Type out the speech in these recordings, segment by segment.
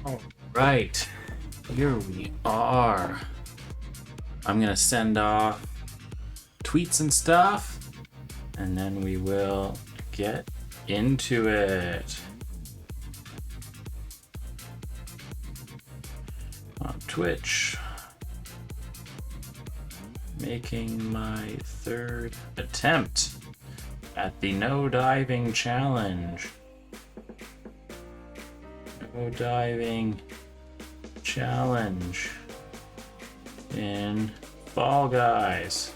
All right, here we are. I'm gonna send off tweets and stuff, and then we will get into it. On Twitch, making my third attempt at the no diving challenge. No diving challenge in Fall Guys.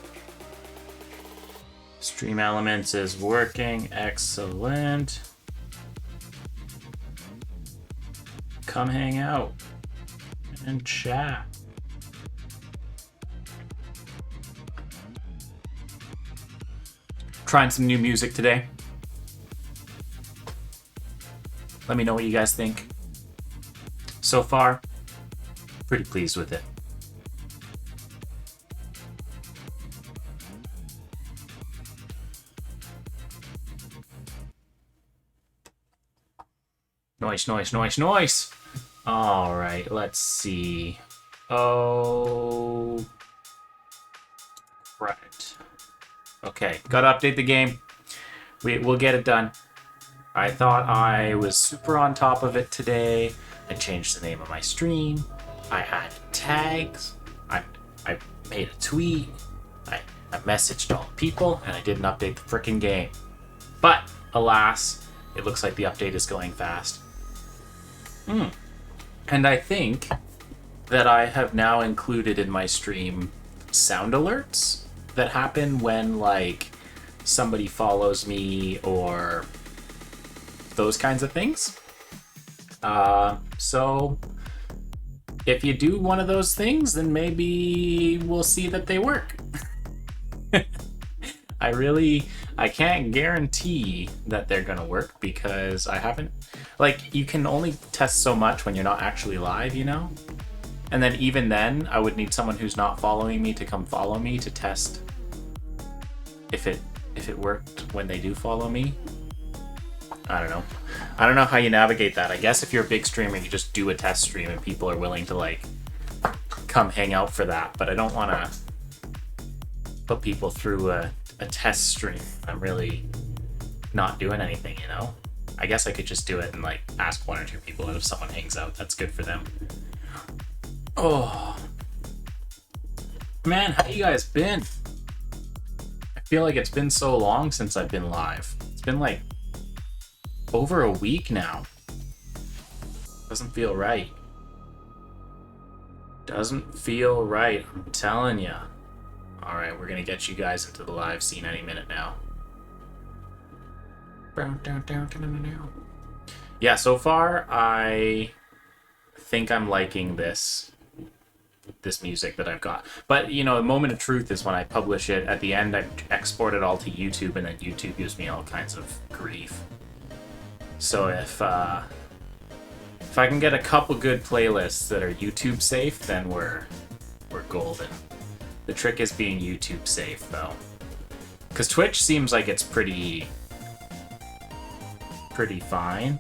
Stream Elements is working. Excellent. Come hang out and chat. Trying some new music today. Let me know what you guys think. So far, pretty pleased with it. Noise. All right, let's see. Oh, right. Okay, gotta update the game. We'll get it done. I thought I was super on top of it today. I changed the name of my stream. I added tags. I made a tweet. I messaged all the people, and I didn't update the frickin' game. But alas, it looks like the update is going fast. And I think that I have now included in my stream sound alerts that happen when, like, somebody follows me or those kinds of things. So if you do one of those things, then maybe we'll see that they work. I can't guarantee that they're gonna work because I haven't, like, you can only test so much when you're not actually live, you know? And then even then, I would need someone who's not following me to come follow me to test if it worked when they do follow me. I don't know how you navigate that. I guess if you're a big streamer, you just do a test stream and people are willing to, like, come hang out for that. But I don't want to put people through a test stream. I'm really not doing anything, you know? I guess I could just do it and, like, ask one or two people, and if someone hangs out, that's good for them. Oh. Man, how you guys been? I feel like it's been so long since I've been live. It's been, like, over a week now. Doesn't feel right. Doesn't feel right, I'm telling ya. Alright, we're gonna get you guys into the live scene any minute now. Yeah, so far, I think I'm liking this music that I've got. But, you know, a moment of truth is when I publish it. At the end, I export it all to YouTube, and then YouTube gives me all kinds of grief. So if I can get a couple good playlists that are YouTube safe, then we're golden. The trick is being YouTube safe, though, because Twitch seems like it's pretty fine.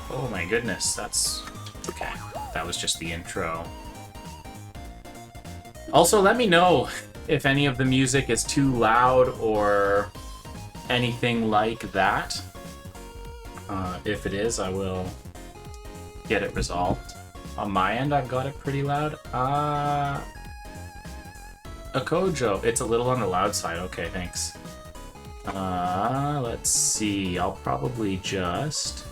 Oh my goodness, that's okay. That was just the intro. Also, let me know if any of the music is too loud or anything like that. If it is, I will get it resolved. On my end, I've got it pretty loud. Akojo, it's a little on the loud side. Okay, thanks. Let's see. I'll probably just...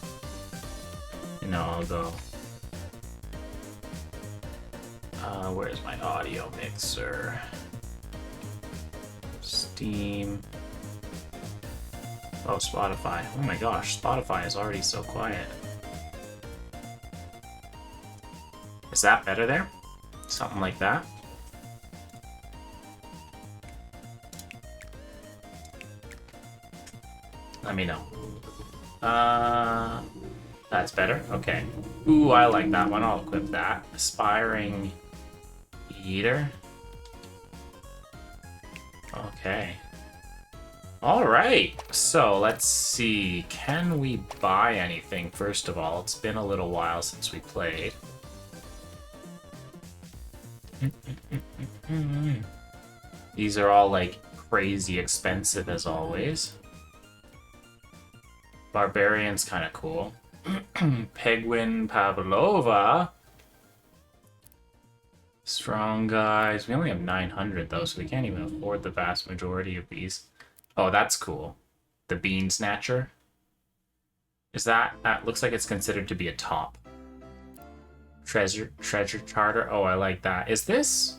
I'll go... where's my audio mixer? Steam... Oh, Spotify. Oh my gosh, Spotify is already so quiet. Is that better there? Something like that? Let me know. That's better? Okay. Ooh, I like that one. I'll equip that. Aspiring Eater. Okay. All right, so let's see. Can we buy anything, first of all? It's been a little while since we played. These are all, like, crazy expensive, as always. Barbarian's kind of cool. Penguin Pavlova. Strong guys. We only have 900, though, so we can't even afford the vast majority of these. Oh, that's cool. The Bean Snatcher. Is that... That looks like it's considered to be a top. Treasure Charter. Oh, I like that. Is this...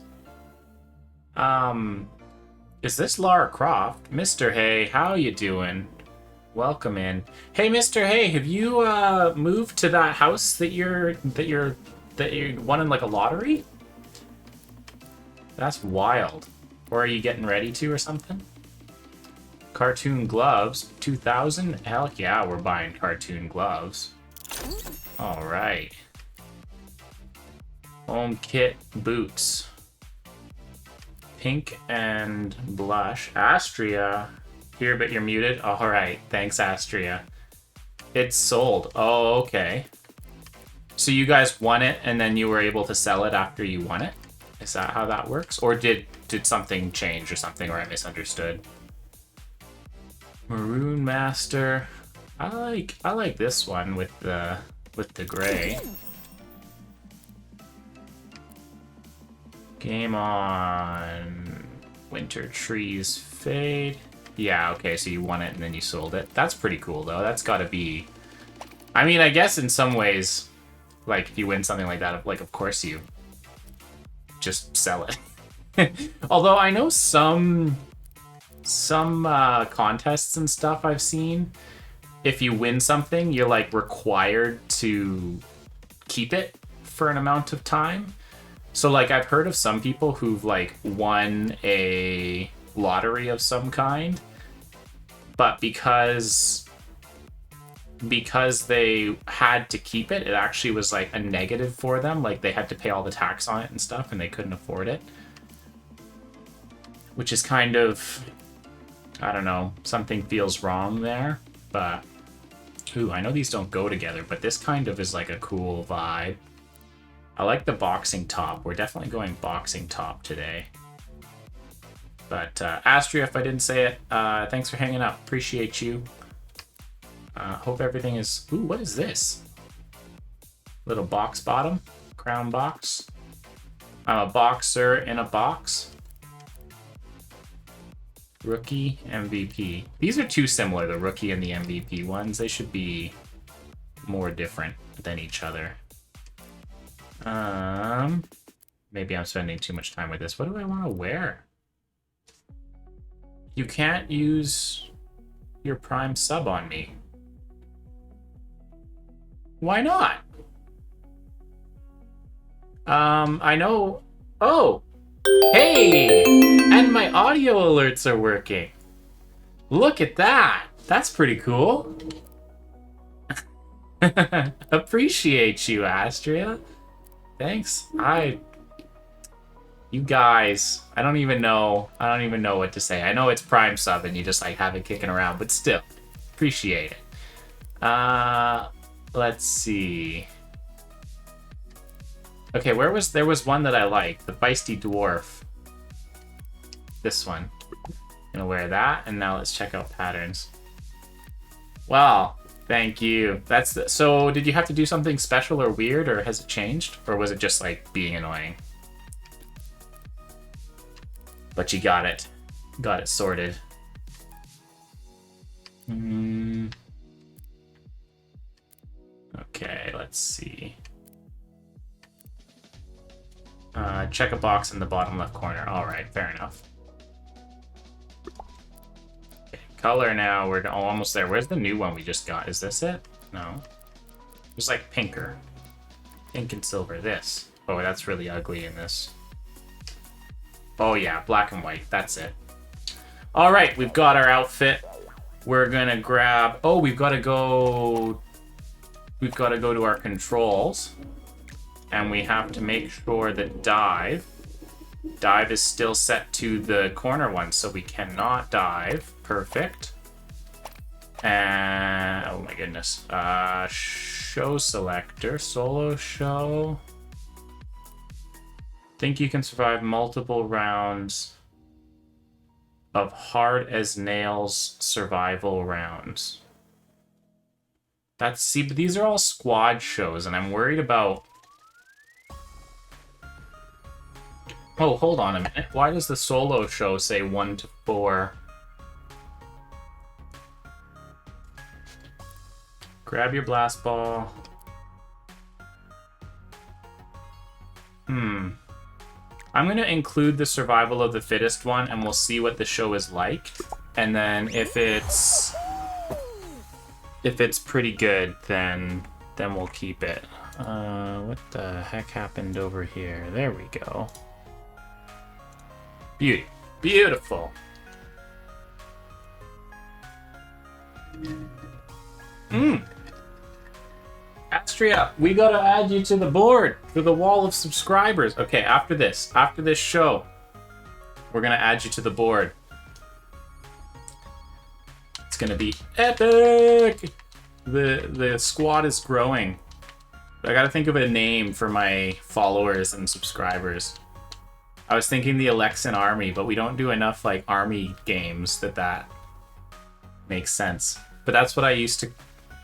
Is this Lara Croft? Mr. Hay, how you doing? Welcome in. Hey, Mr. Hay, have you moved to that house that you won in like a lottery? That's wild. Or are you getting ready to or something? Cartoon gloves, 2,000. Heck yeah, we're buying cartoon gloves. All right. Home kit boots. Pink and blush. Astria. Here, but you're muted? Alright, thanks, Astria. It's sold. Oh, okay. So you guys won it, and then you were able to sell it after you won it? Is that how that works? Or did something change or something, or I misunderstood? Maroon Master. I like this one with the gray. Game on. Winter Trees Fade. Yeah, okay, so you won it and then you sold it. That's pretty cool, though. That's gotta be... I mean, I guess in some ways, like, if you win something like that, like, of course you just sell it. Although I know some contests and stuff I've seen, if you win something, you're, like, required to keep it for an amount of time. So, like, I've heard of some people who've, like, won a lottery of some kind, but because they had to keep it, it actually was, like, a negative for them. Like, they had to pay all the tax on it and stuff, and they couldn't afford it. Which is kind of... I don't know. Something feels wrong there, but... Ooh, I know these don't go together, but this kind of is, like, a cool vibe. I like the boxing top. We're definitely going boxing top today. But, Astria, if I didn't say it, thanks for hanging out. Appreciate you. Hope everything is... Ooh, what is this? Little box bottom. Crown box. I'm a boxer in a box. Rookie, MVP. These are too similar, the rookie and the MVP ones. They should be more different than each other. Maybe I'm spending too much time with this. What do I want to wear? You can't use your Prime sub on me. Why not? I know... Oh! Hey! And my audio alerts are working. Look at that! That's pretty cool. Appreciate you, Astria. Thanks. You guys, I don't even know what to say. I know it's Prime sub and you just like have it kicking around, but still, appreciate it. Let's see. Okay, there was one that I liked, the Feisty Dwarf. This one. Gonna wear that, and now let's check out patterns. Well, thank you. So did you have to do something special or weird, or has it changed? Or was it just like being annoying? But you got it. Got it sorted. Okay, let's see. Check a box in the bottom left corner. Alright, fair enough. Okay, color now. We're almost there. Where's the new one we just got? Is this it? No. It's like pinker. Pink and silver. This. Oh, that's really ugly in this. Oh yeah, black and white. That's it. Alright, we've got our outfit. We're gonna grab... Oh, we've got to go to our controls. And we have to make sure that dive Dive is still set to the corner one, so we cannot dive. Perfect. And oh my goodness. Show selector, solo show. Think you can survive multiple rounds of hard as nails survival rounds. See, but these are all squad shows, and I'm worried about. Oh, hold on a minute. Why does the solo show say 1 to 4? Grab your blast ball. I'm going to include the survival of the fittest one, and we'll see what the show is like. And then if it's pretty good, then we'll keep it. What the heck happened over here? There we go. Beauty. Beautiful. Astria, we gotta add you to the board for the wall of subscribers. Okay, after this show, we're gonna add you to the board. It's gonna be epic. The squad is growing. I gotta think of a name for my followers and subscribers. I was thinking the Alexan Army, but we don't do enough like army games that makes sense. But that's what I used to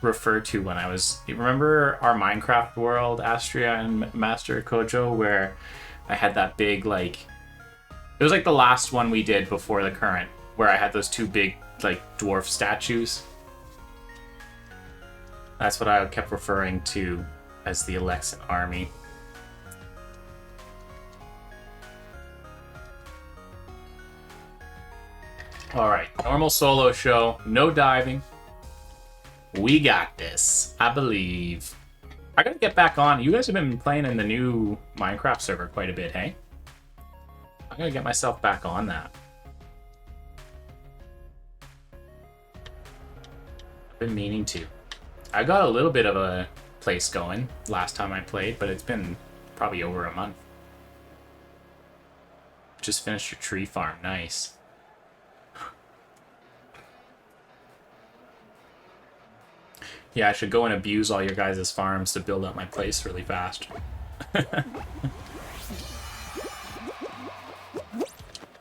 refer to when I was. You remember our Minecraft world, Astria and Master Kojo, where I had that big like. It was like the last one we did before the current, where I had those two big like dwarf statues. That's what I kept referring to as the Alexan Army. Alright, normal solo show, no diving. We got this, I believe. I gotta get back on. You guys have been playing in the new Minecraft server quite a bit, hey? I gotta get myself back on that. I've been meaning to. I got a little bit of a place going last time I played, but it's been probably over a month. Just finished your tree farm, nice. Yeah, I should go and abuse all your guys' farms to build up my place really fast.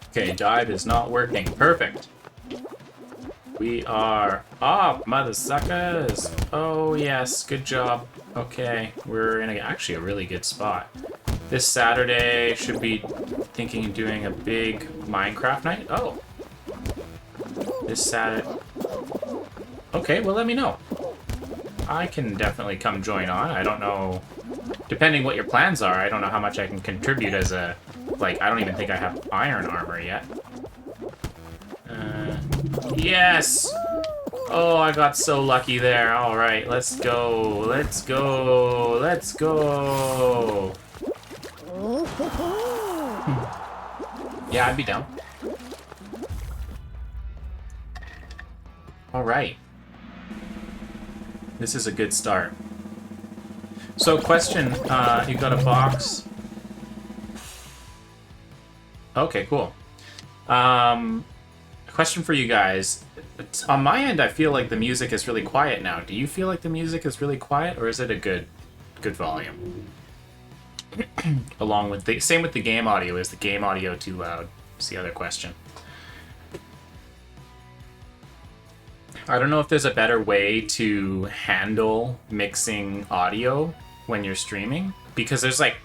Okay, dive is not working. Perfect. We are off, mother suckers. Oh, yes, good job. Okay, we're in actually a really good spot. This Saturday should be thinking of doing a big Minecraft night. Oh. This Saturday. Okay, well, let me know. I can definitely come join on. I don't know, depending what your plans are, I don't know how much I can contribute as a, like, I don't even think I have iron armor yet. Yes! Oh, I got so lucky there. Alright, let's go. Let's go. Let's go. Yeah, I'd be down. Alright. This is a good start. So, question, you got a box. Okay, cool. Question for you guys. On my end, I feel like the music is really quiet now. Do you feel like the music is really quiet, or is it a good volume? Along with the same with the game audio. Is the game audio too loud? That's the other question. I don't know if there's a better way to handle mixing audio when you're streaming, because there's like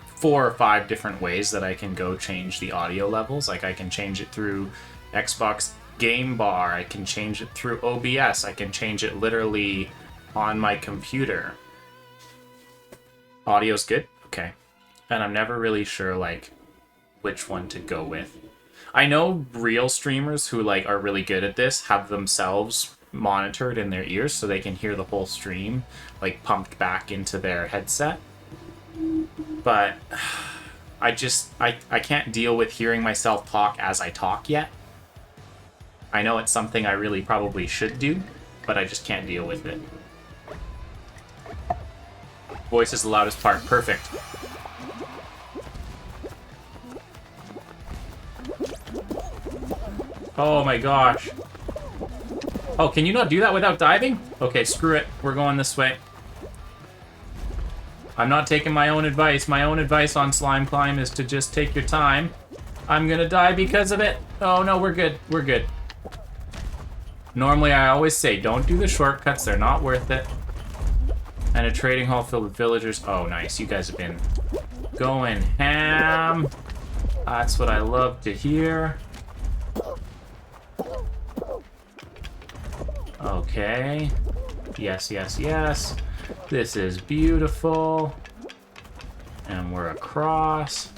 4 or 5 different ways that I can go change the audio levels. Like I can change it through Xbox Game Bar, I can change it through OBS, I can change it literally on my computer. Audio's good? Okay. And I'm never really sure like which one to go with. I know real streamers who like are really good at this have themselves monitored in their ears so they can hear the whole stream like pumped back into their headset. But I can't deal with hearing myself talk as I talk yet. I know it's something I really probably should do, but I just can't deal with it. Voice is the loudest part. Perfect. Oh my gosh. Oh, can you not do that without diving? Okay, screw it. We're going this way. I'm not taking my own advice. My own advice on Slime Climb is to just take your time. I'm gonna die because of it. Oh no, we're good. We're good. Normally, I always say, don't do the shortcuts. They're not worth it. And a trading hall filled with villagers. Oh, nice. You guys have been going ham. That's what I love to hear. Okay. Yes, yes, yes. This is beautiful. And we're across.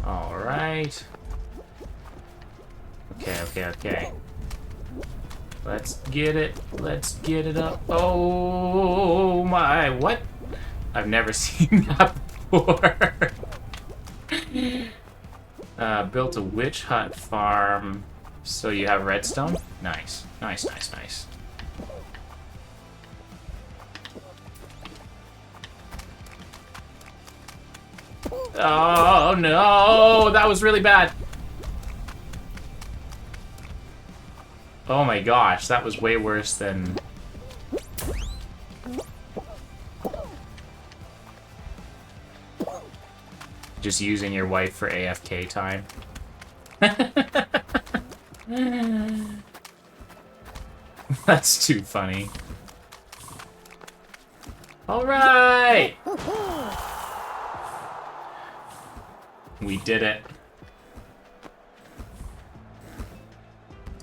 All right. Okay, okay, okay. Let's get it. Let's get it up. Oh my, what? I've never seen that before. Built a witch hut farm. So you have redstone? Nice. Nice, nice, nice. Oh no, that was really bad. Oh my gosh, that was way worse than... just using your wife for AFK time. That's too funny. Alright! We did it.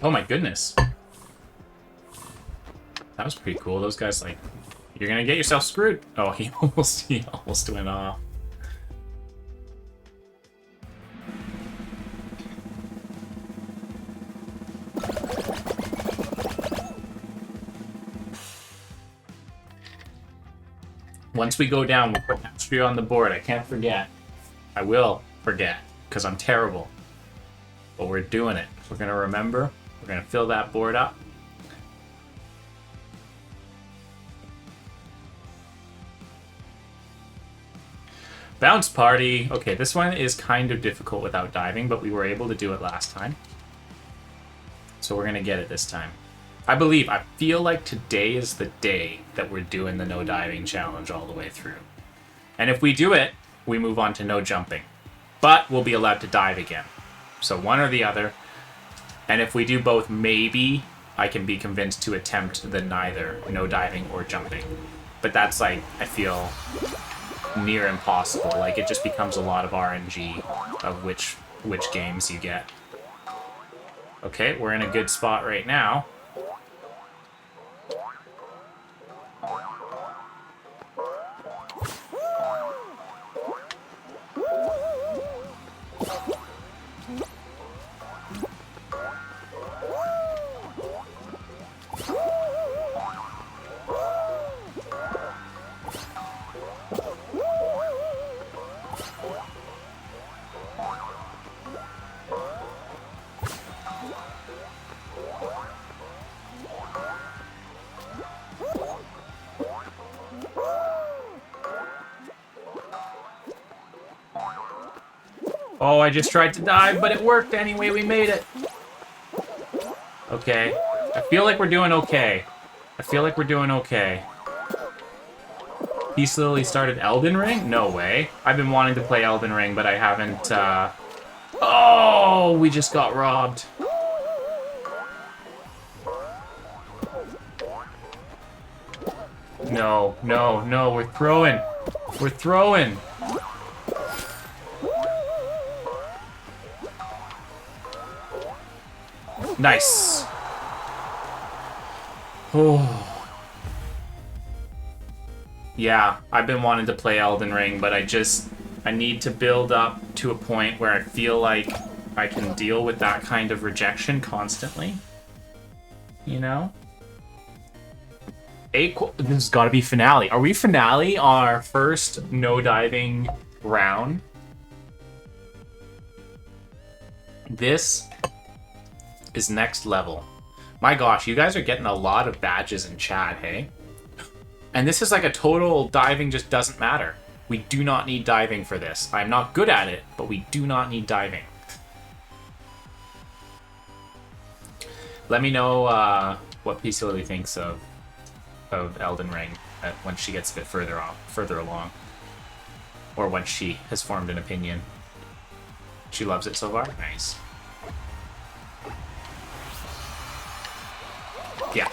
Oh my goodness. That was pretty cool. Those guys, like, you're gonna get yourself screwed. Oh, he almost went off. Once we go down, we'll put mastery on the board. I can't forget. I will forget, because I'm terrible. But we're doing it. We're gonna remember. We're gonna fill that board up. Bounce party. Okay, this one is kind of difficult without diving, but we were able to do it last time. So we're gonna get it this time. I feel like today is the day that we're doing the no diving challenge all the way through. And if we do it, we move on to no jumping. But we'll be allowed to dive again. So one or the other. And if we do both, maybe I can be convinced to attempt the neither, no diving or jumping. But that's, like, I feel near impossible. Like, it just becomes a lot of RNG of which games you get. Okay, we're in a good spot right now. Oh, I just tried to dive, but it worked anyway. We made it. Okay. I feel like we're doing okay. I feel like we're doing okay. Peace Lily started Elden Ring? No way. I've been wanting to play Elden Ring, but I haven't, Oh, we just got robbed. No, no, no, we're throwing. We're throwing. Nice. Oh. Yeah, I've been wanting to play Elden Ring, but I need to build up to a point where I feel like I can deal with that kind of rejection constantly. You know? This has got to be finale. Are we finale on our first no diving round? This is next level. My gosh, you guys are getting a lot of badges in chat, hey? And this is like a total diving just doesn't matter. We do not need diving for this. I'm not good at it, but we do not need diving. Let me know what PC Lily thinks of Elden Ring when she gets a bit further along, or when she has formed an opinion. She loves it so far. Nice. Yeah.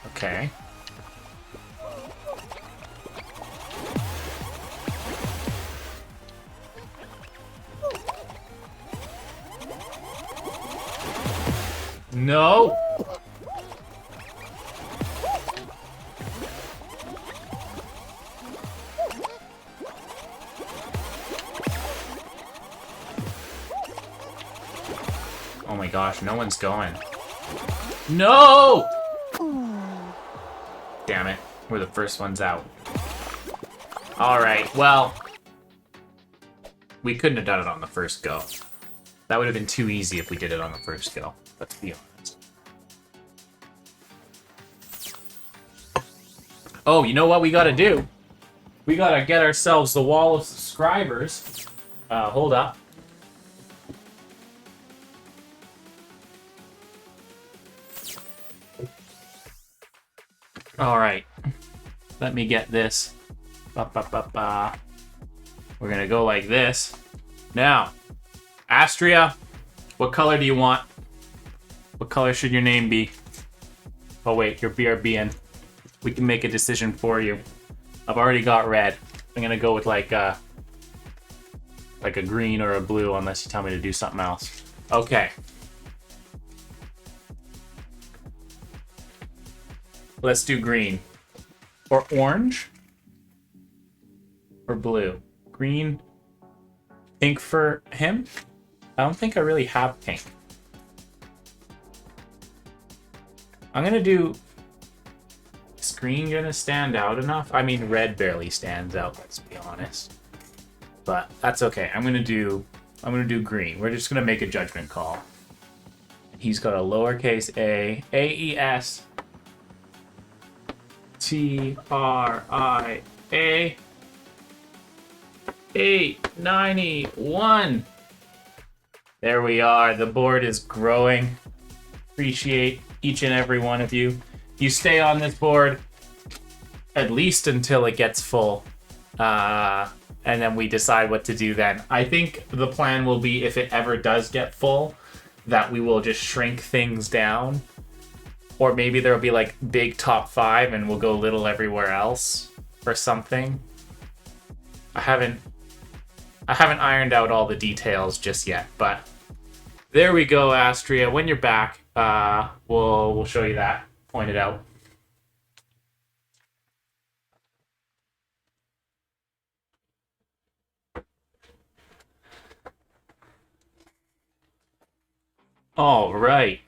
Okay. No! Oh my gosh, no one's going. No! Damn it, we're the first ones out. Alright, well... we couldn't have done it on the first go. That would have been too easy if we did it on the first go. Let's be honest. Oh, you know what we gotta do? We gotta get ourselves the wall of subscribers. Hold up. Alright. Let me get this. We're gonna go like this. Now, Astria, what color do you want? What color should your name be? Oh wait, you're BRBing. We can make a decision for you. I've already got red. I'm gonna go with like a green or a blue unless you tell me to do something else. Okay. Let's do green. Or orange? Or blue? Green? Pink for him? I don't think I really have pink. I'm gonna do... Is green gonna stand out enough? I mean, red barely stands out, let's be honest. But that's okay. I'm gonna do green. We're just gonna make a judgment call. He's got a lowercase a, A-E-S, T-R-I-A, 891. There we are. The board is growing. Appreciate each and every one of you. You stay on this board at least until it gets full. And then we decide what to do then. I think the plan will be, if it ever does get full, that we will just shrink things down. Or maybe there'll be like big top 5 and we'll go little everywhere else or something. I haven't ironed out all the details just yet, but there we go, Astria. When you're back, we'll show you that. Point it out. All right.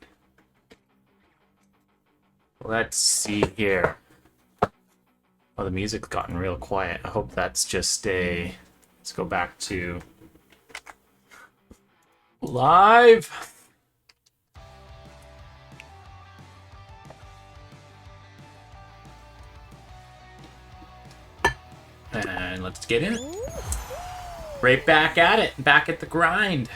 Let's see here. Oh, the music's gotten real quiet. I hope that's just a... Let's go back to... live. And let's get in it. Right back at it. Back at the grind.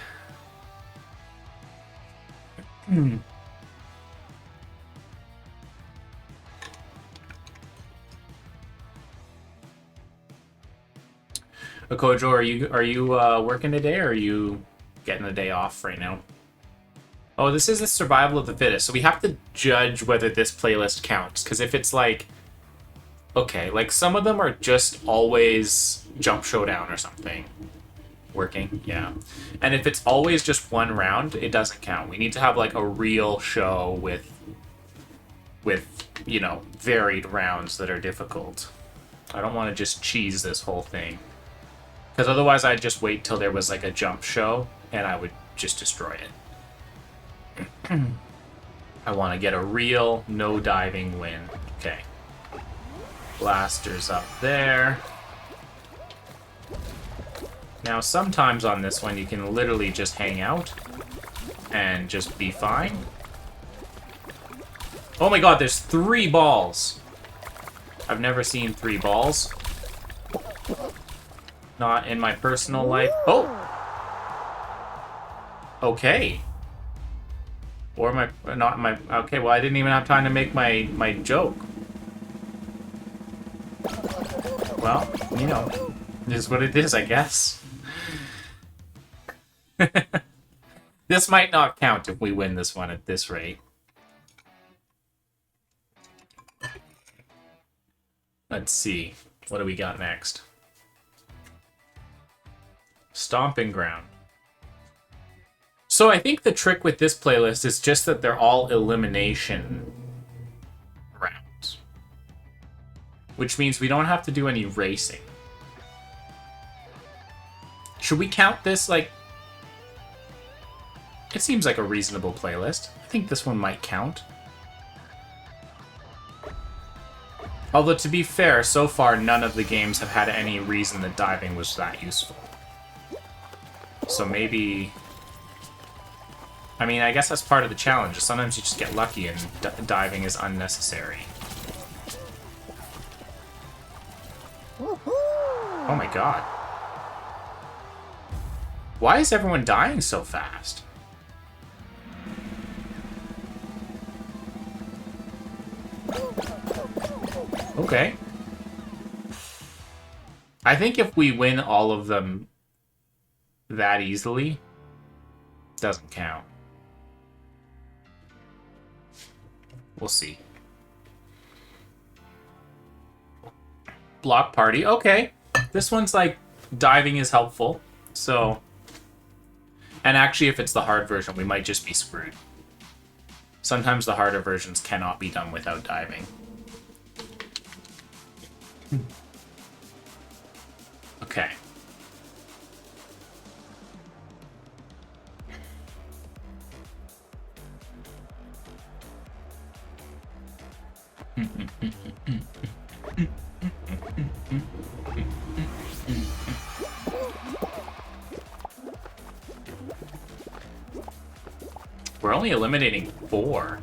Kojo, are you working today, or are you getting a day off right now? Oh, this is the survival of the fittest, so we have to judge whether this playlist counts, because if it's like, okay, like some of them are just always Jump Showdown or something. Working, yeah. And if it's always just one round, it doesn't count. We need to have like a real show with you know, varied rounds that are difficult. I don't want to just cheese this whole thing. Because otherwise I'd just wait till there was like a jump show and I would just destroy it. I want to get a real no diving win. Okay. Blasters up there. Now sometimes on this one you can literally just hang out and just be fine. Oh my god, there's 3 balls. I've never seen 3 balls. Not in my personal life. Oh! Okay. Or my... Not my... Okay, well, I didn't even have time to make my joke. Well, you know, it is what it is, I guess. This might not count if we win this one at this rate. Let's see. What do we got next? Stomping Ground. So I think the trick with this playlist is just that they're all elimination rounds. Which means we don't have to do any racing. Should we count this like... It seems like a reasonable playlist. I think this one might count. Although, to be fair, so far none of the games have had any reason that diving was that useful. So maybe... I mean, I guess that's part of the challenge. Sometimes you just get lucky and diving is unnecessary. Oh my god. Why is everyone dying so fast? Okay. I think if we win all of them that easily, it doesn't count. We'll see. Block party. Okay. This one's like diving is helpful. So, and actually if it's the hard version, we might just be screwed. Sometimes the harder versions cannot be done without diving. Okay. We're only eliminating 4.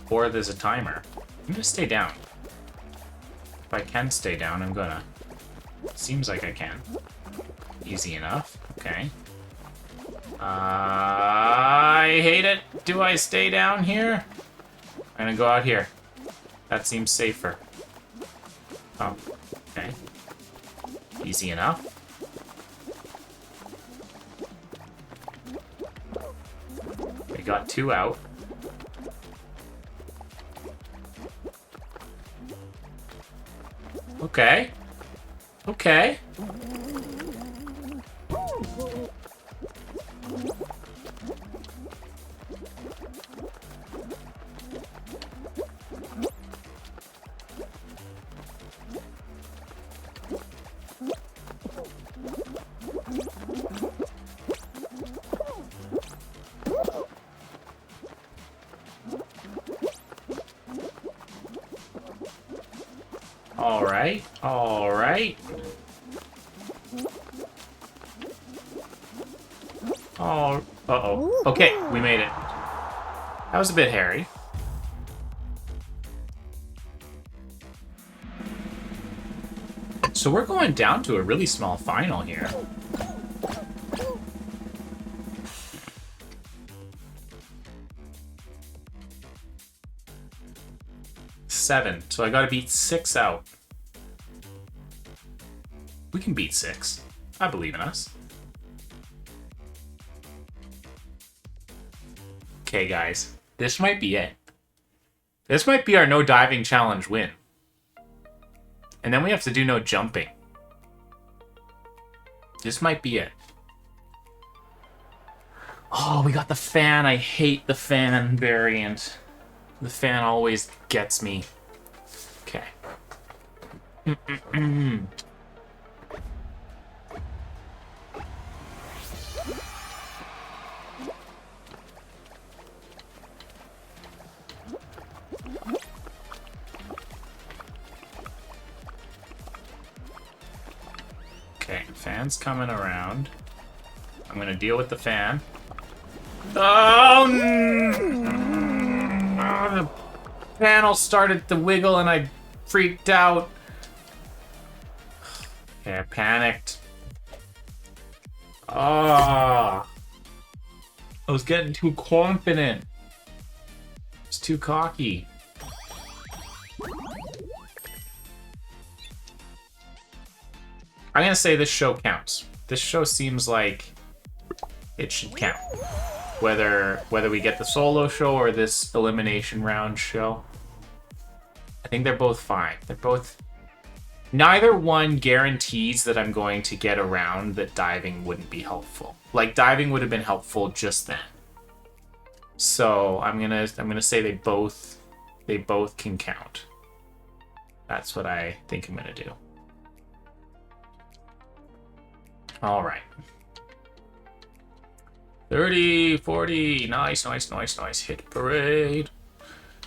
Or there's a timer. I'm gonna stay down. If I can stay down, I'm gonna. Seems like I can. Easy enough. Okay. I hate it. Do I stay down here? I'm gonna go out here. That seems safer. Oh, okay. Easy enough. We got 2 out. Okay. Okay. Alright, alright. Oh, uh-oh. Okay, we made it. That was a bit hairy. So we're going down to a really small final here. Seven. So I gotta beat 6 out. We can beat 6. I believe in us. Okay, guys. This might be it. This might be our no diving challenge win. And then we have to do no jumping. This might be it. Oh, we got the fan. I hate the fan variant. The fan always gets me. Okay. Okay, fan's coming around. I'm gonna deal with the fan. Oh! The panel started to wiggle and I freaked out. Okay, I panicked. Ah, I was getting too confident. It's too cocky. I'm gonna say this show counts. This show seems like it should count. Whether we get the solo show or this elimination round show. I think they're both fine. They're both... Neither one guarantees that I'm going to get around that diving wouldn't be helpful. Like, diving would have been helpful just then. So I'm gonna say they both can count. That's what I think I'm gonna do. All right. 30, 40, nice, nice, nice, nice. Hit parade.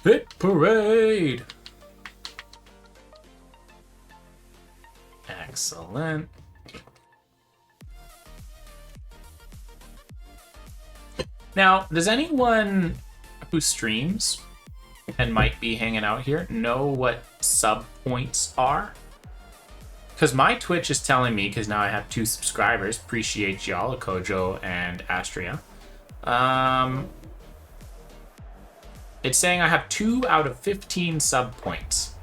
Hit parade. Excellent. Now, does anyone who streams and might be hanging out here know what sub points are? Because my Twitch is telling me, because now I have 2 subscribers, appreciate y'all, Kojo and Astria. It's saying I have 2 out of 15 sub points.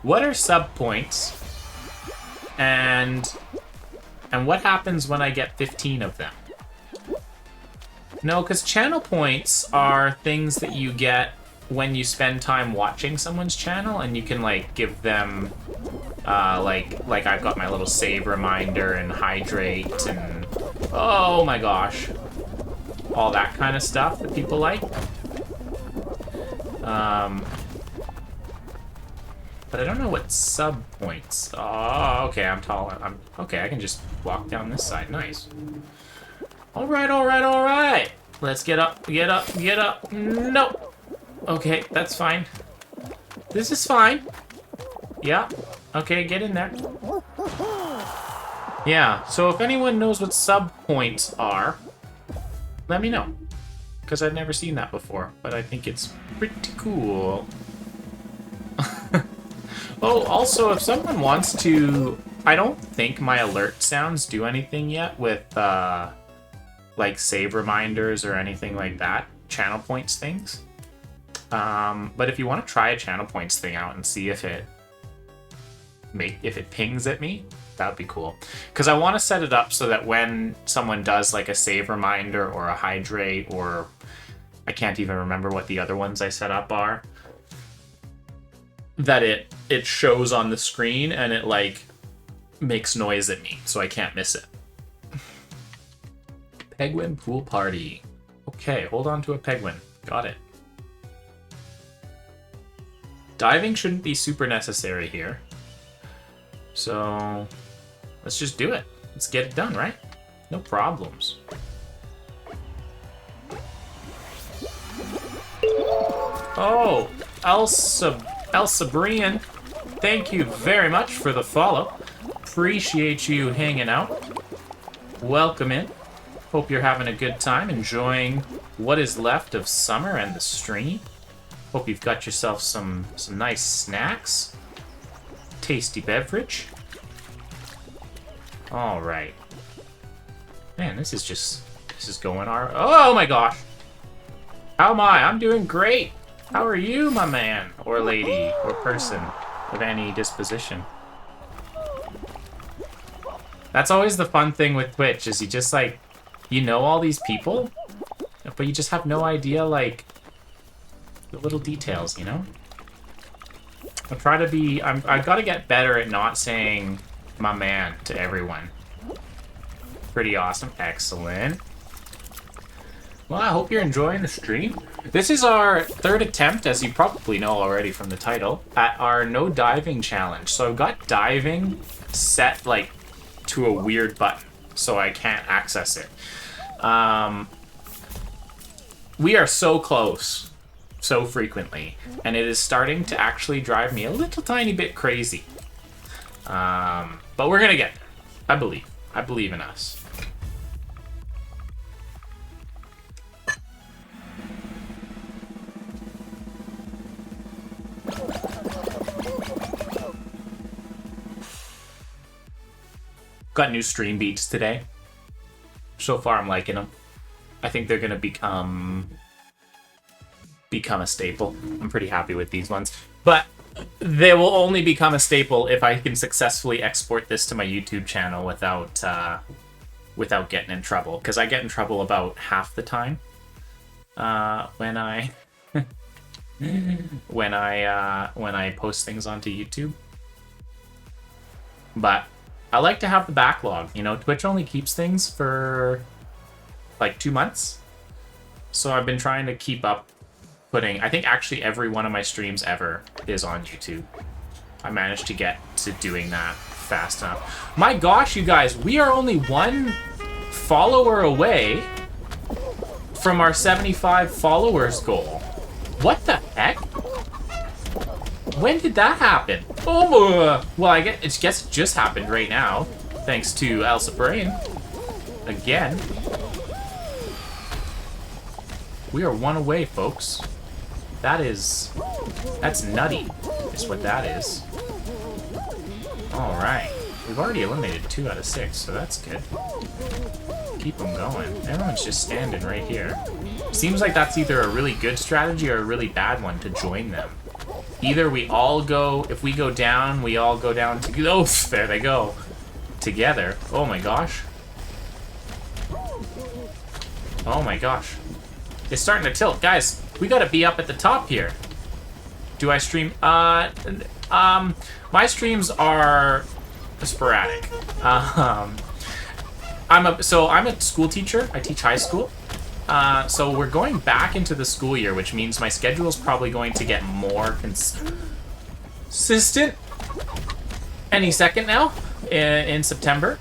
What are sub points? And what happens when I get 15 of them? No, because channel points are things that you get when you spend time watching someone's channel, and you can like give them like I've got my little save reminder and hydrate and oh my gosh, all that kind of stuff that people like. But I don't know what sub points. Oh, okay, I'm tall. Okay, I can just walk down this side. Nice. All right, all right, all right. Let's get up, get up, get up. No. Okay, that's fine. This is fine. Yeah. Okay, get in there. Yeah, so if anyone knows what sub points are, let me know. Because I've never seen that before, but I think it's pretty cool. Oh, also, if someone wants to... I don't think my alert sounds do anything yet with, like, save reminders or anything like that. Channel points things. But if you want to try a channel points thing out and see if it pings at me, that would be cool. Because I want to set it up so that when someone does, like, a save reminder or a hydrate or... I can't even remember what the other ones I set up are. That it shows on the screen and it like makes noise at me so I can't miss it. Penguin pool party. Okay, hold on to a penguin. Got it. Diving shouldn't be super necessary here. So let's just do it. Let's get it done, right? No problems. Oh, Elsa Brian, thank you very much for the follow. Appreciate you hanging out. Welcome in. Hope you're having a good time, enjoying what is left of summer and the stream. Hope you've got yourself some nice snacks. Tasty beverage. All right. Man, this is going our... Oh my gosh. How am I? I'm doing great. How are you, my man, or lady, or person of any disposition? That's always the fun thing with Twitch, is you just, like, you know all these people, but you just have no idea, like, the little details, you know? I try to be... I've got to get better at not saying my man to everyone. Pretty awesome. Excellent. Well, I hope you're enjoying the stream. This is our 3rd attempt, as you probably know already from the title, at our no diving challenge. So I've got diving set, like, to a weird button, so I can't access it. We are so close, so frequently, and it is starting to actually drive me a little tiny bit crazy. But we're gonna get there. I believe. I believe in us. Got new stream beats today. So far, I'm liking them. I think they're gonna become a staple. I'm pretty happy with these ones, but they will only become a staple if I can successfully export this to my YouTube channel without getting in trouble. Because I get in trouble about half the time when I when I post things onto YouTube. But I like to have the backlog. You know, Twitch only keeps things for like 2 months, so I've been trying to keep up. I think actually every one of my streams ever is on YouTube. I managed to get to doing that fast enough. My gosh, you guys, we are only 1 follower away from our 75 followers goal. What the heck? When did that happen? Oh, well, I guess it just happened right now, thanks to Elsa Brain. Again. We are 1 away, folks. That's nutty, is what that is. Alright. We've already eliminated 2 out of 6, so that's good. Keep them going. Everyone's just standing right here. Seems like that's either a really good strategy or a really bad one to join them. Either we all go, if we go down, we all go down together. Oh, there they go. Together. Oh my gosh. Oh my gosh. It's starting to tilt. Guys, we gotta be up at the top here. Do I stream? My streams are sporadic. I'm a school teacher. I teach high school. So we're going back into the school year, which means my schedule is probably going to get more consistent any second now in September.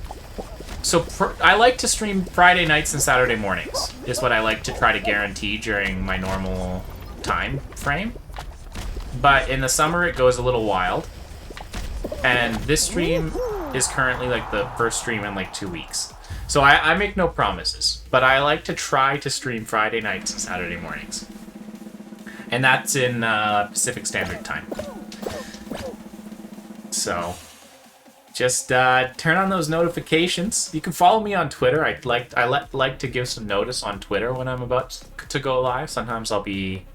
So I like to stream Friday nights and Saturday mornings, is what I like to try to guarantee during my normal time frame. But in the summer, it goes a little wild. And this stream is currently like the first stream in like 2 weeks. So I make no promises, but I like to try to stream Friday nights and Saturday mornings. And that's in Pacific Standard Time. So just turn on those notifications. You can follow me on Twitter. I like to give some notice on Twitter when I'm about to go live. Sometimes I'll be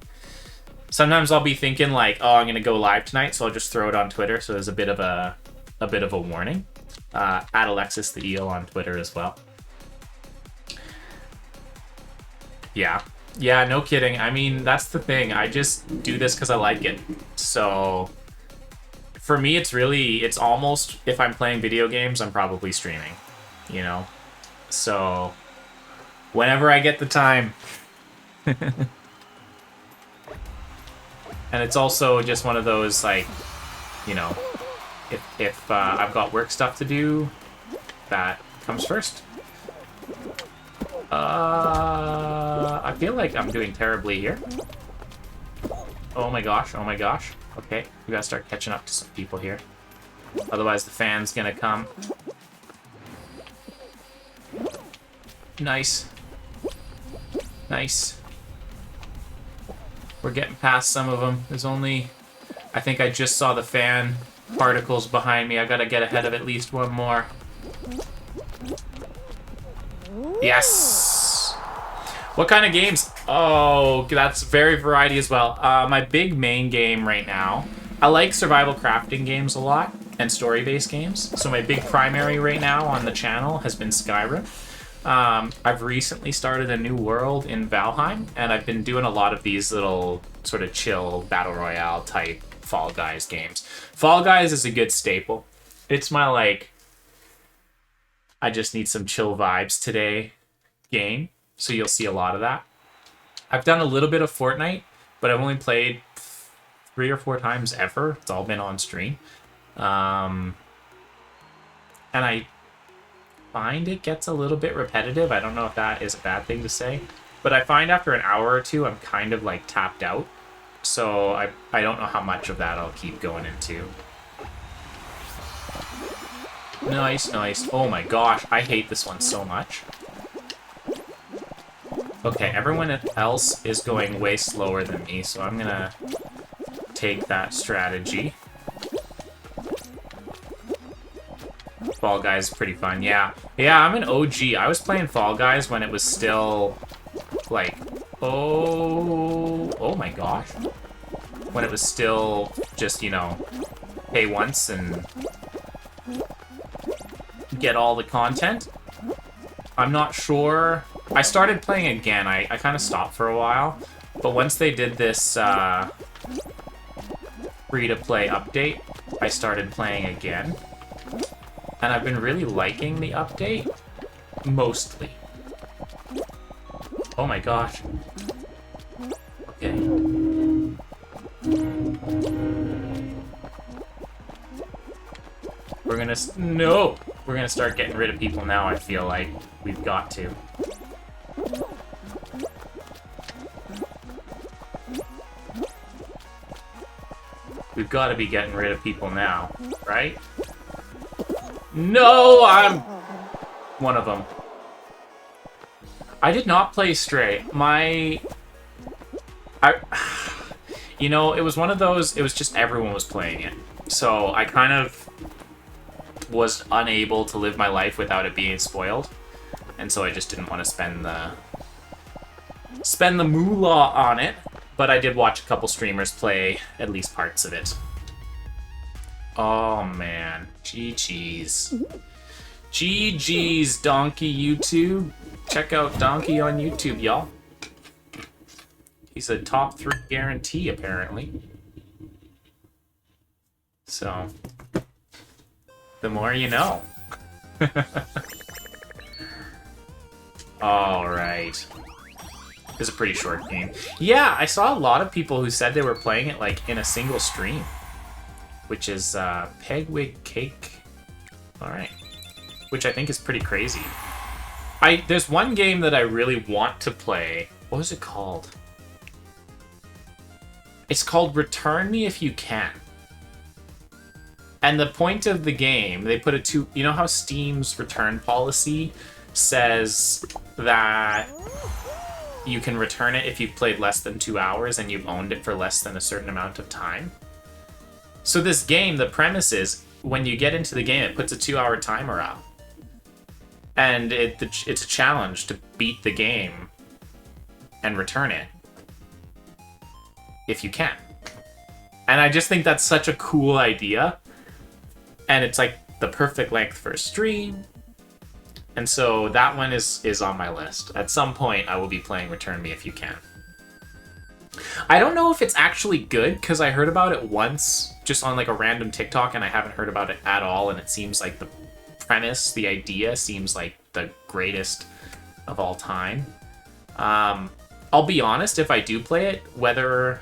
thinking like, oh, I'm gonna go live tonight, so I'll just throw it on Twitter. So there's a bit of a warning. At Alexis the Eel on Twitter as well. Yeah, no kidding. I mean, that's the thing. I just do this because I like it. So for me, it's almost, if I'm playing video games, I'm probably streaming, you know? So whenever I get the time. And it's also just one of those, like, you know, if I've got work stuff to do, that comes first. I feel like I'm doing terribly here. Oh my gosh, oh my gosh. Okay, we gotta start catching up to some people here. Otherwise the fan's gonna come. Nice. Nice. We're getting past some of them. There's only... I think I just saw the fan particles behind me. I gotta get ahead of at least one more. Yes! What kind of games? Oh, that's very variety as well. My big main game right now, I like survival crafting games a lot and story-based games. So my big primary right now on the channel has been Skyrim. I've recently started a new world in Valheim, and I've been doing a lot of these little sort of chill Battle Royale type Fall Guys games. Fall Guys is a good staple. It's my, like, I just need some chill vibes today game, so you'll see a lot of that. I've done a little bit of Fortnite, but I've only played 3 or 4 times ever. It's all been on stream. And I find it gets a little bit repetitive. I don't know if that is a bad thing to say, but I find after an hour or two, I'm kind of like tapped out. So I don't know how much of that I'll keep going into. Nice, nice. Oh my gosh, I hate this one so much. Okay, everyone else is going way slower than me, so I'm gonna take that strategy. Fall Guys is pretty fun, yeah. Yeah, I'm an OG. I was playing Fall Guys when it was still, like, oh my gosh. When it was still just, you know, pay once and get all the content. I'm not sure. I started playing again. I kind of stopped for a while. But once they did this free-to-play update, I started playing again. And I've been really liking the update. Mostly. Oh my gosh. Okay. We're gonna... No! We're gonna start getting rid of people now, I feel like. We've got to. We've got to be getting rid of people now, right? No, I'm one of them. I did not play Stray. You know, it was one of those, it was just everyone was playing it. So I kind of was unable to live my life without it being spoiled. And so I just didn't want to spend the moolah on it. But I did watch a couple streamers play at least parts of it. Oh, man. GG's. GG's, Donkey YouTube. Check out Donkey on YouTube, y'all. He's a top 3 guarantee, apparently. So, the more you know. Alright. It's a pretty short game. Yeah, I saw a lot of people who said they were playing it like in a single stream. Which is Pegwig Cake. Alright. Which I think is pretty crazy. There's one game that I really want to play. What was it called? It's called Return Me If You Can. And the point of the game, they put a you know how Steam's return policy says that you can return it if you've played less than 2 hours and you've owned it for less than a certain amount of time? So this game, the premise is, when you get into the game, it puts a 2-hour timer up. And it's a challenge to beat the game and return it. If you can. And I just think that's such a cool idea. And it's like the perfect length for a stream. And so that one is on my list. At some point, I will be playing Return Me If You Can. I don't know if it's actually good, because I heard about it once, just on like a random TikTok, and I haven't heard about it at all, and it seems like the premise, the idea, seems like the greatest of all time. I'll be honest, if I do play it, whether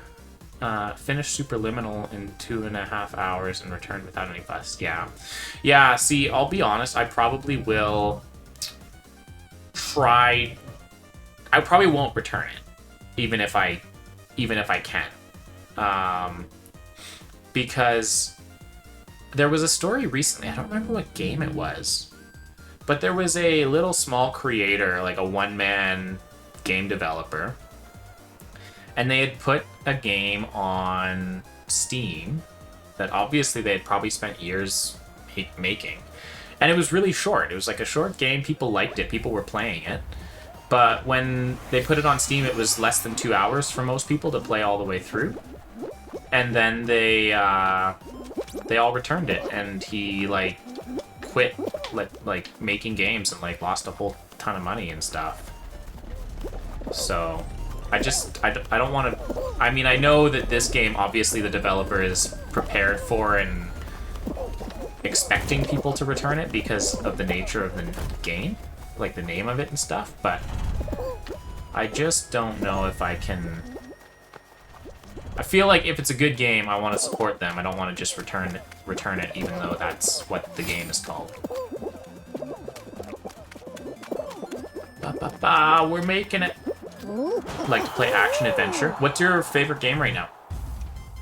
finish Superliminal in 2.5 hours and return without any fuss. Yeah, see, I'll be honest, I probably will try... I probably won't return it, even if I can. Because there was a story recently, I don't remember what game it was, but there was a little small creator, like a one-man game developer, and they had put a game on Steam that obviously they had probably spent years making. And it was really short. It was like a short game. People liked it. People were playing it. But when they put it on Steam, it was less than 2 hours for most people to play all the way through. And then they all returned it, and he like quit like making games and like lost a whole ton of money and stuff. So I don't want to. I mean, I know that this game, obviously, the developer is prepared for and expecting people to return it because of the nature of the game, like the name of it and stuff, but I just don't know if I can... I feel like if it's a good game, I want to support them. I don't want to just return it, even though that's what the game is called. We're making it. Like to play action adventure. What's your favorite game right now?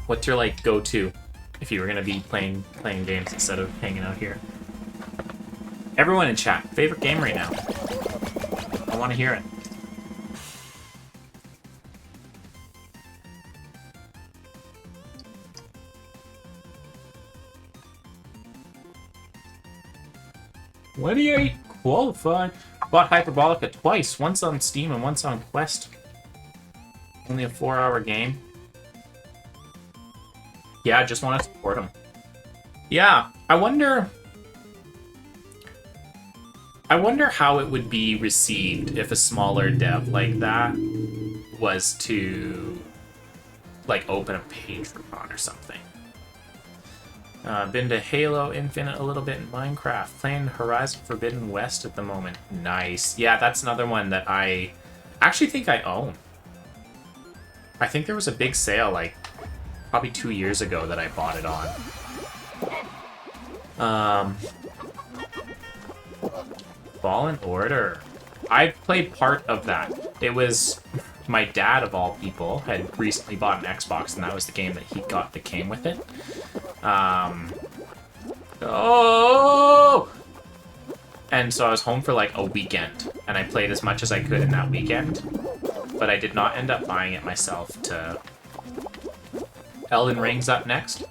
What's your like go-to if you were gonna be playing games instead of hanging out here? Everyone in chat, favorite game right now? I want to hear it. 28 qualified. Bought Hyperbolica twice, once on Steam and once on Quest. Only a 4-hour game. Yeah, I just want to support them. Yeah, I wonder how it would be received if a smaller dev like that was to, like, open a Patreon or something. Been to Halo Infinite a little bit in Minecraft. Playing Horizon Forbidden West at the moment. Nice. Yeah, that's another one that I actually think I own. I think there was a big sale, like, probably 2 years ago that I bought it on. Fallen Order. I played part of that. It was my dad, of all people, had recently bought an Xbox, and that was the game that he got that came with it. Oh! And so I was home for like a weekend, and I played as much as I could in that weekend, but I did not end up buying it myself to... Elden Ring's up next.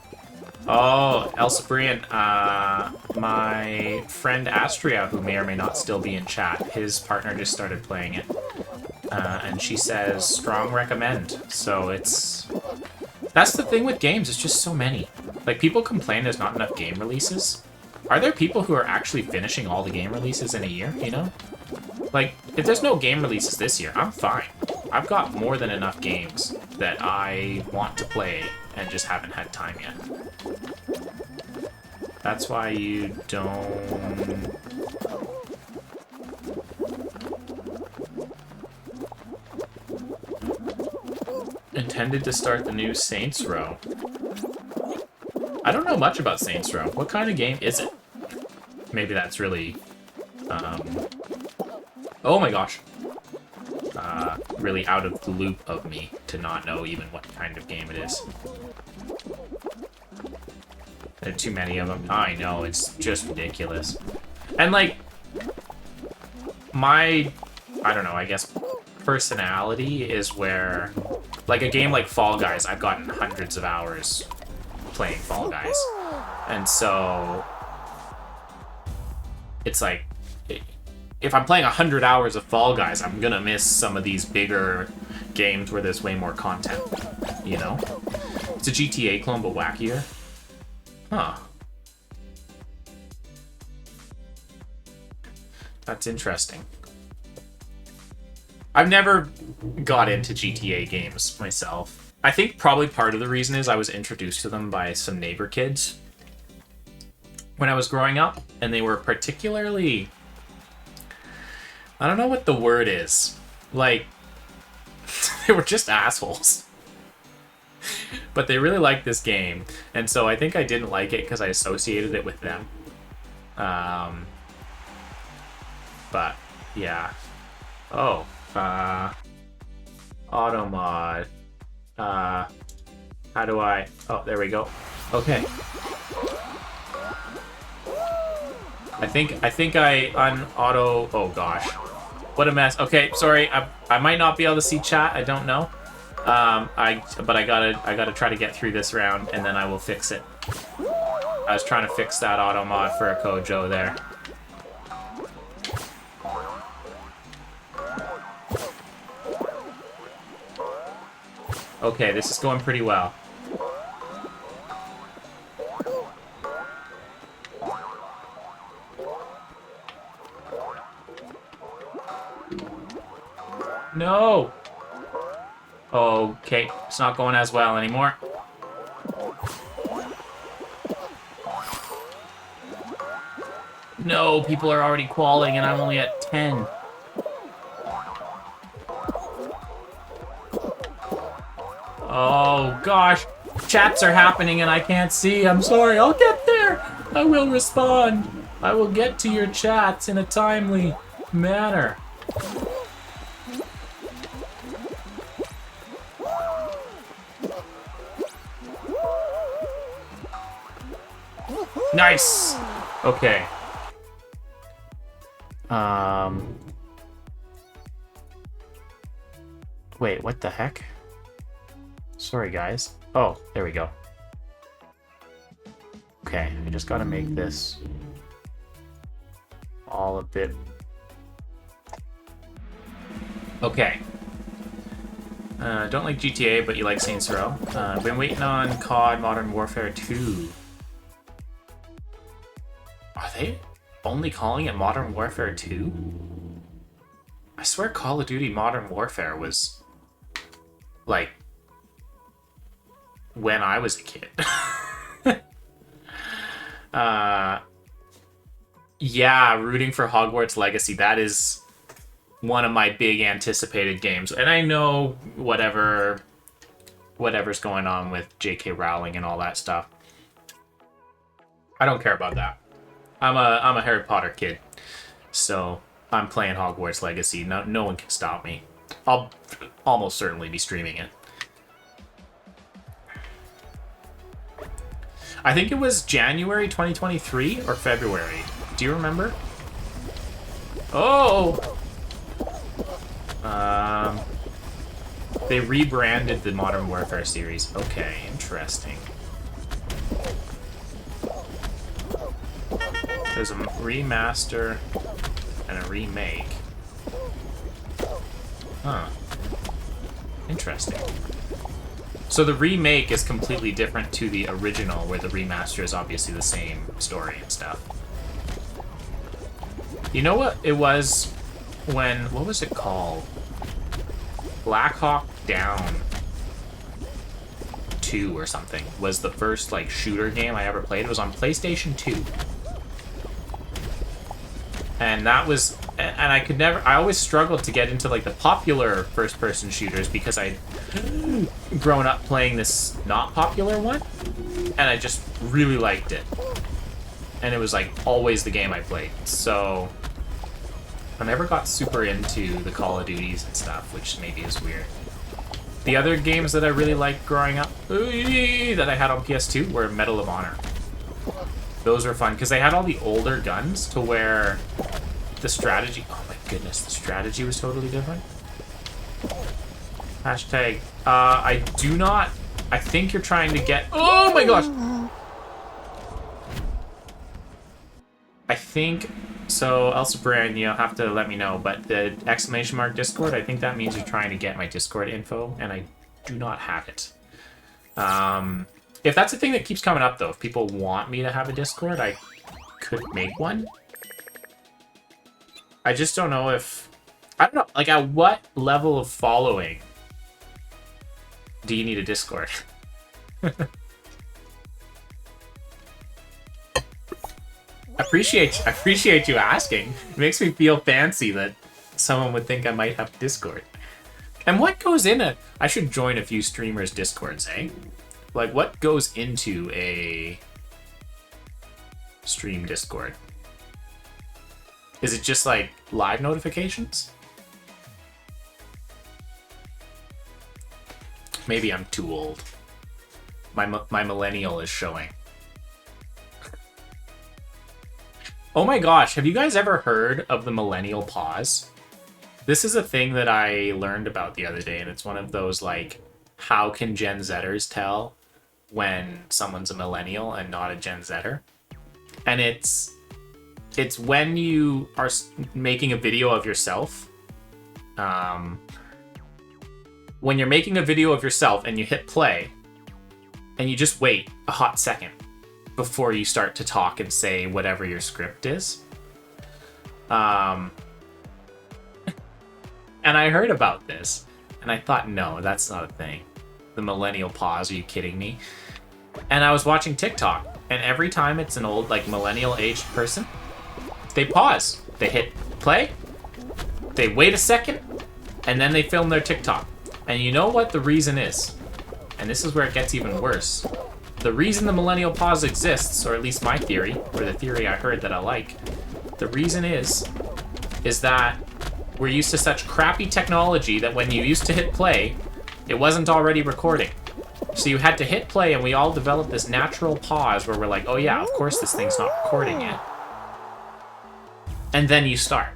Oh, Elsa Brian, my friend Astria, who may or may not still be in chat, his partner just started playing it. And she says, strong recommend. So it's... That's the thing with games, it's just so many. Like, people complain there's not enough game releases. Are there people who are actually finishing all the game releases in a year, you know? Like, if there's no game releases this year, I'm fine. I've got more than enough games that I want to play and just haven't had time yet. That's why you don't... Intended to start the new Saints Row. I don't know much about Saints Row. What kind of game is it? Maybe that's really... Oh my gosh. Really out of the loop of me to not know even what kind of game it is. There are too many of them. I know, it's just ridiculous. And like, my, I don't know, I guess personality is where, like a game like Fall Guys, I've gotten hundreds of hours playing Fall Guys. And so, it's like, if I'm playing 100 hours of Fall Guys, I'm gonna miss some of these bigger games where there's way more content, you know? It's a GTA clone, but wackier. Huh. That's interesting. I've never got into GTA games myself. I think probably part of the reason is I was introduced to them by some neighbor kids when I was growing up, and they were particularly... I don't know what the word is. Like, they were just assholes. But they really liked this game, and so I think I didn't like it because I associated it with them. But, yeah. Oh, Automod. How do I... Oh, there we go. Okay. I think I un-auto... Oh, gosh. What a mess. Okay, sorry. I might not be able to see chat. I don't know. But I gotta try to get through this round, and then I will fix it. I was trying to fix that auto mod for a Kojo there. Okay, this is going pretty well. No! Okay, it's not going as well anymore. No, people are already qualing and I'm only at 10. Oh gosh, chats are happening and I can't see. I'm sorry, I'll get there. I will respond. I will get to your chats in a timely manner. Nice! Okay. Wait, what the heck? Sorry, guys. Oh, there we go. Okay, I just gotta make this all a bit. Okay. Don't like GTA, but you like Saints Row. Been waiting on COD Modern Warfare 2. Are they only calling it Modern Warfare 2? I swear Call of Duty Modern Warfare was, like, when I was a kid. Yeah, rooting for Hogwarts Legacy. That is one of my big anticipated games. And I know whatever's going on with J.K. Rowling and all that stuff. I don't care about that. I'm a Harry Potter kid. So I'm playing Hogwarts Legacy. No one can stop me. I'll almost certainly be streaming it. I think it was January 2023 or February. Do you remember? Oh! They rebranded the Modern Warfare series. Okay, interesting. There's a remaster and a remake. Huh. Interesting. So the remake is completely different to the original, where the remaster is obviously the same story and stuff. You know what it was when... What was it called? Black Hawk Down 2 or something was the first, like, shooter game I ever played. It was on PlayStation 2. And that was... And I could never... I always struggled to get into, like, the popular first-person shooters because I'd grown up playing this not popular one. And I just really liked it. And it was, like, always the game I played. So... I never got super into the Call of Duties and stuff, which maybe is weird. The other games that I really liked growing up that I had on PS2 were Medal of Honor. Those were fun, because they had all the older guns to where the strategy... Oh my goodness, the strategy was totally different. Hashtag, I do not... I think you're trying to get... Oh my gosh! I think... So, Elsa Brand, you'll have to let me know, but the exclamation mark Discord, I think that means you're trying to get my Discord info, and I do not have it. If that's a thing that keeps coming up, though, if people want me to have a Discord, I could make one. I just don't know if... I don't know, like, at what level of following do you need a Discord? I appreciate you asking. It makes me feel fancy that someone would think I might have Discord. And what goes in a... I should join a few streamers' Discords, eh? Like, what goes into a stream Discord? Is it just, like, live notifications? Maybe I'm too old. My millennial is showing. Oh my gosh, have you guys ever heard of the millennial pause? This is a thing that I learned about the other day, and it's one of those, like, how can Gen Zers tell when someone's a millennial and not a Gen Zer? And it's when you are making a video of yourself. When you're making a video of yourself and you hit play, and you just wait a hot second before you start to talk and say whatever your script is. And I heard about this, and I thought, no, that's not a thing. The millennial pause, are you kidding me? And I was watching TikTok, and every time it's an old, like, millennial-aged person, they pause. They hit play, they wait a second, and then they film their TikTok. And you know what the reason is? And this is where it gets even worse. The reason the millennial pause exists, or at least my theory, or the theory I heard that I like, the reason is that we're used to such crappy technology that when you used to hit play, it wasn't already recording. So you had to hit play, and we all developed this natural pause where we're like, oh yeah, of course this thing's not recording yet. And then you start.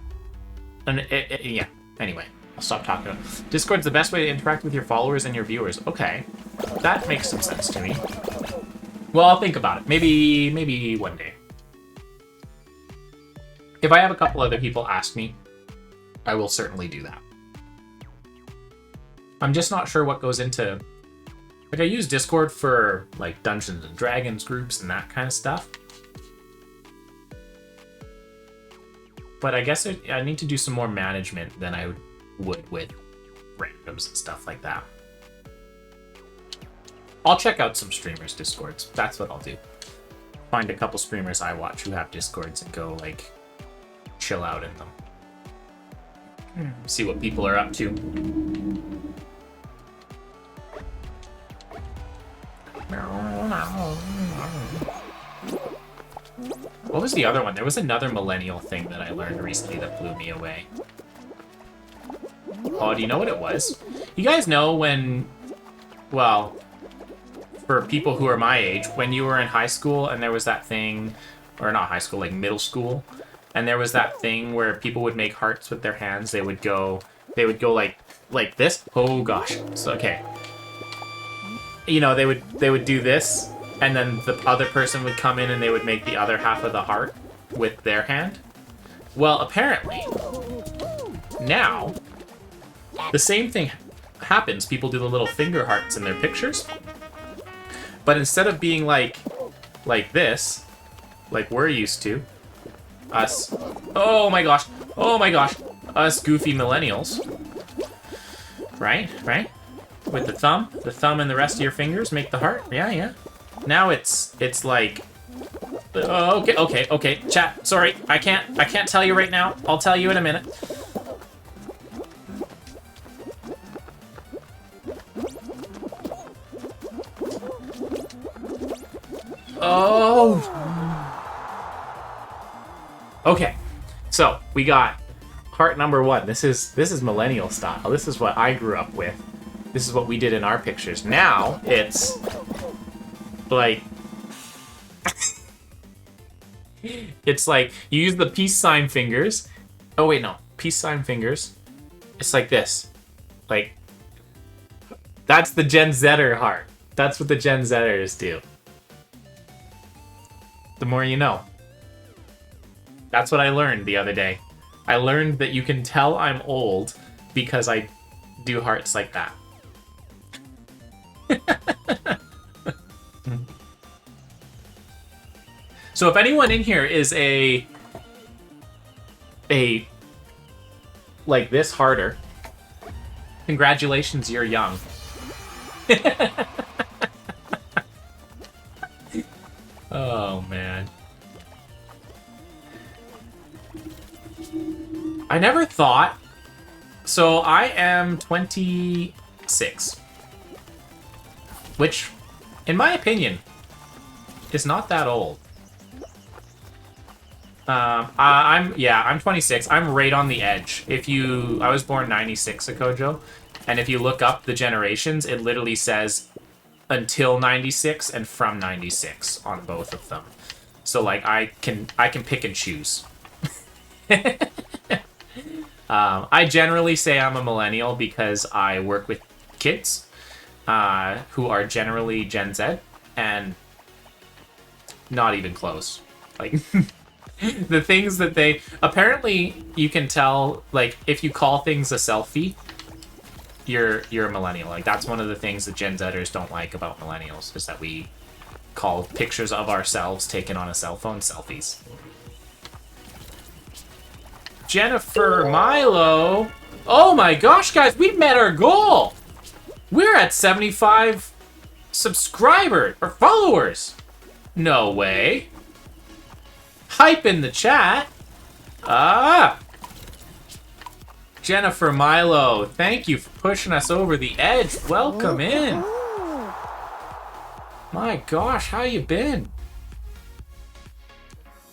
And yeah, anyway, I'll stop talking. Discord's the best way to interact with your followers and your viewers. Okay, that makes some sense to me. Well, I'll think about it. Maybe one day. If I have a couple other people ask me, I will certainly do that. I'm just not sure what goes into... Like, I use Discord for, like, Dungeons and Dragons groups and that kind of stuff. But I guess I need to do some more management than I would with randoms and stuff like that. I'll check out some streamers' Discords. That's what I'll do. Find a couple streamers I watch who have Discords and go, like, chill out in them. See what people are up to. What was the other one? There was another millennial thing that I learned recently that blew me away. Oh, do you know what it was? You guys know when... Well, for people who are my age, when you were in high school and there was that thing... Or not high school, like middle school. And there was that thing where people would make hearts with their hands. They would go like this. Oh, gosh. So, okay. You know, they would do this, and then the other person would come in and they would make the other half of the heart with their hand. Well, apparently, now, the same thing happens. People do the little finger hearts in their pictures. But instead of being like this, like we're used to, us, oh my gosh, us goofy millennials, right? With the thumb and the rest of your fingers make the heart. Yeah. Now it's like, okay. Chat, sorry, I can't tell you right now. I'll tell you in a minute. Oh. Okay, so we got heart number 1. This is millennial style. This is what I grew up with. This is what we did in our pictures. Now, it's like... it's like, you use the peace sign fingers. Oh, wait, no. Peace sign fingers. It's like this. Like, that's the Gen Zer heart. That's what the Gen Zers do. The more you know. That's what I learned the other day. I learned that you can tell I'm old because I do hearts like that. So if anyone in here is a like this harder, congratulations, you're young. Oh man. I never thought. So I am 26. Which, in my opinion, is not that old. I'm 26. I'm right on the edge. I was born 96, Akojo, and if you look up the generations, it literally says until 96 and from 96 on both of them. So like I can pick and choose. I generally say I'm a millennial because I work with kids who are generally Gen Z, and not even close. Like, the things that they... Apparently, you can tell, like, if you call things a selfie, you're a millennial. Like, that's one of the things that Gen Zers don't like about millennials, is that we call pictures of ourselves taken on a cell phone selfies. Jennifer Milo. Oh my gosh, guys, we met our goal. We're at 75 subscribers or followers. No way. Hype in the chat. Jennifer Milo, thank you for pushing us over the edge. Welcome in. My gosh, how you been?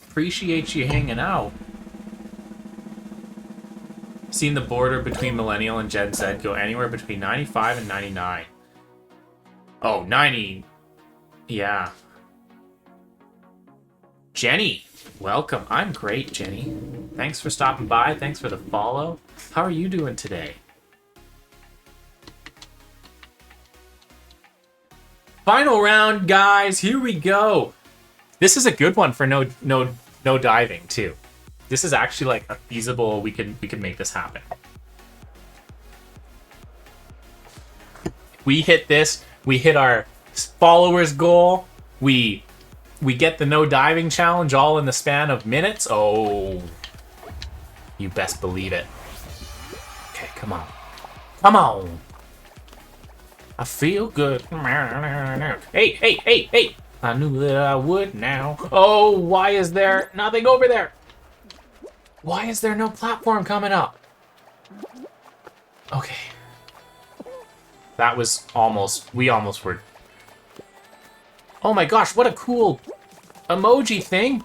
Appreciate you hanging out. Seen the border between Millennial and Gen Z go anywhere between 95 and 99. Oh, 90. Yeah. Jenny, welcome. I'm great, Jenny. Thanks for stopping by. Thanks for the follow. How are you doing today? Final round, guys. Here we go. This is a good one for no diving, too. This is actually like a feasible. We could make this happen. We hit this. We hit our followers goal. We get the no diving challenge all in the span of minutes. Oh, you best believe it. Okay, come on. Come on. I feel good. Hey, hey, hey, hey. I knew that I would now. Oh, why is there nothing over there? Why is there no platform coming up? Okay. That was almost... We almost were... Oh my gosh, what a cool emoji thing.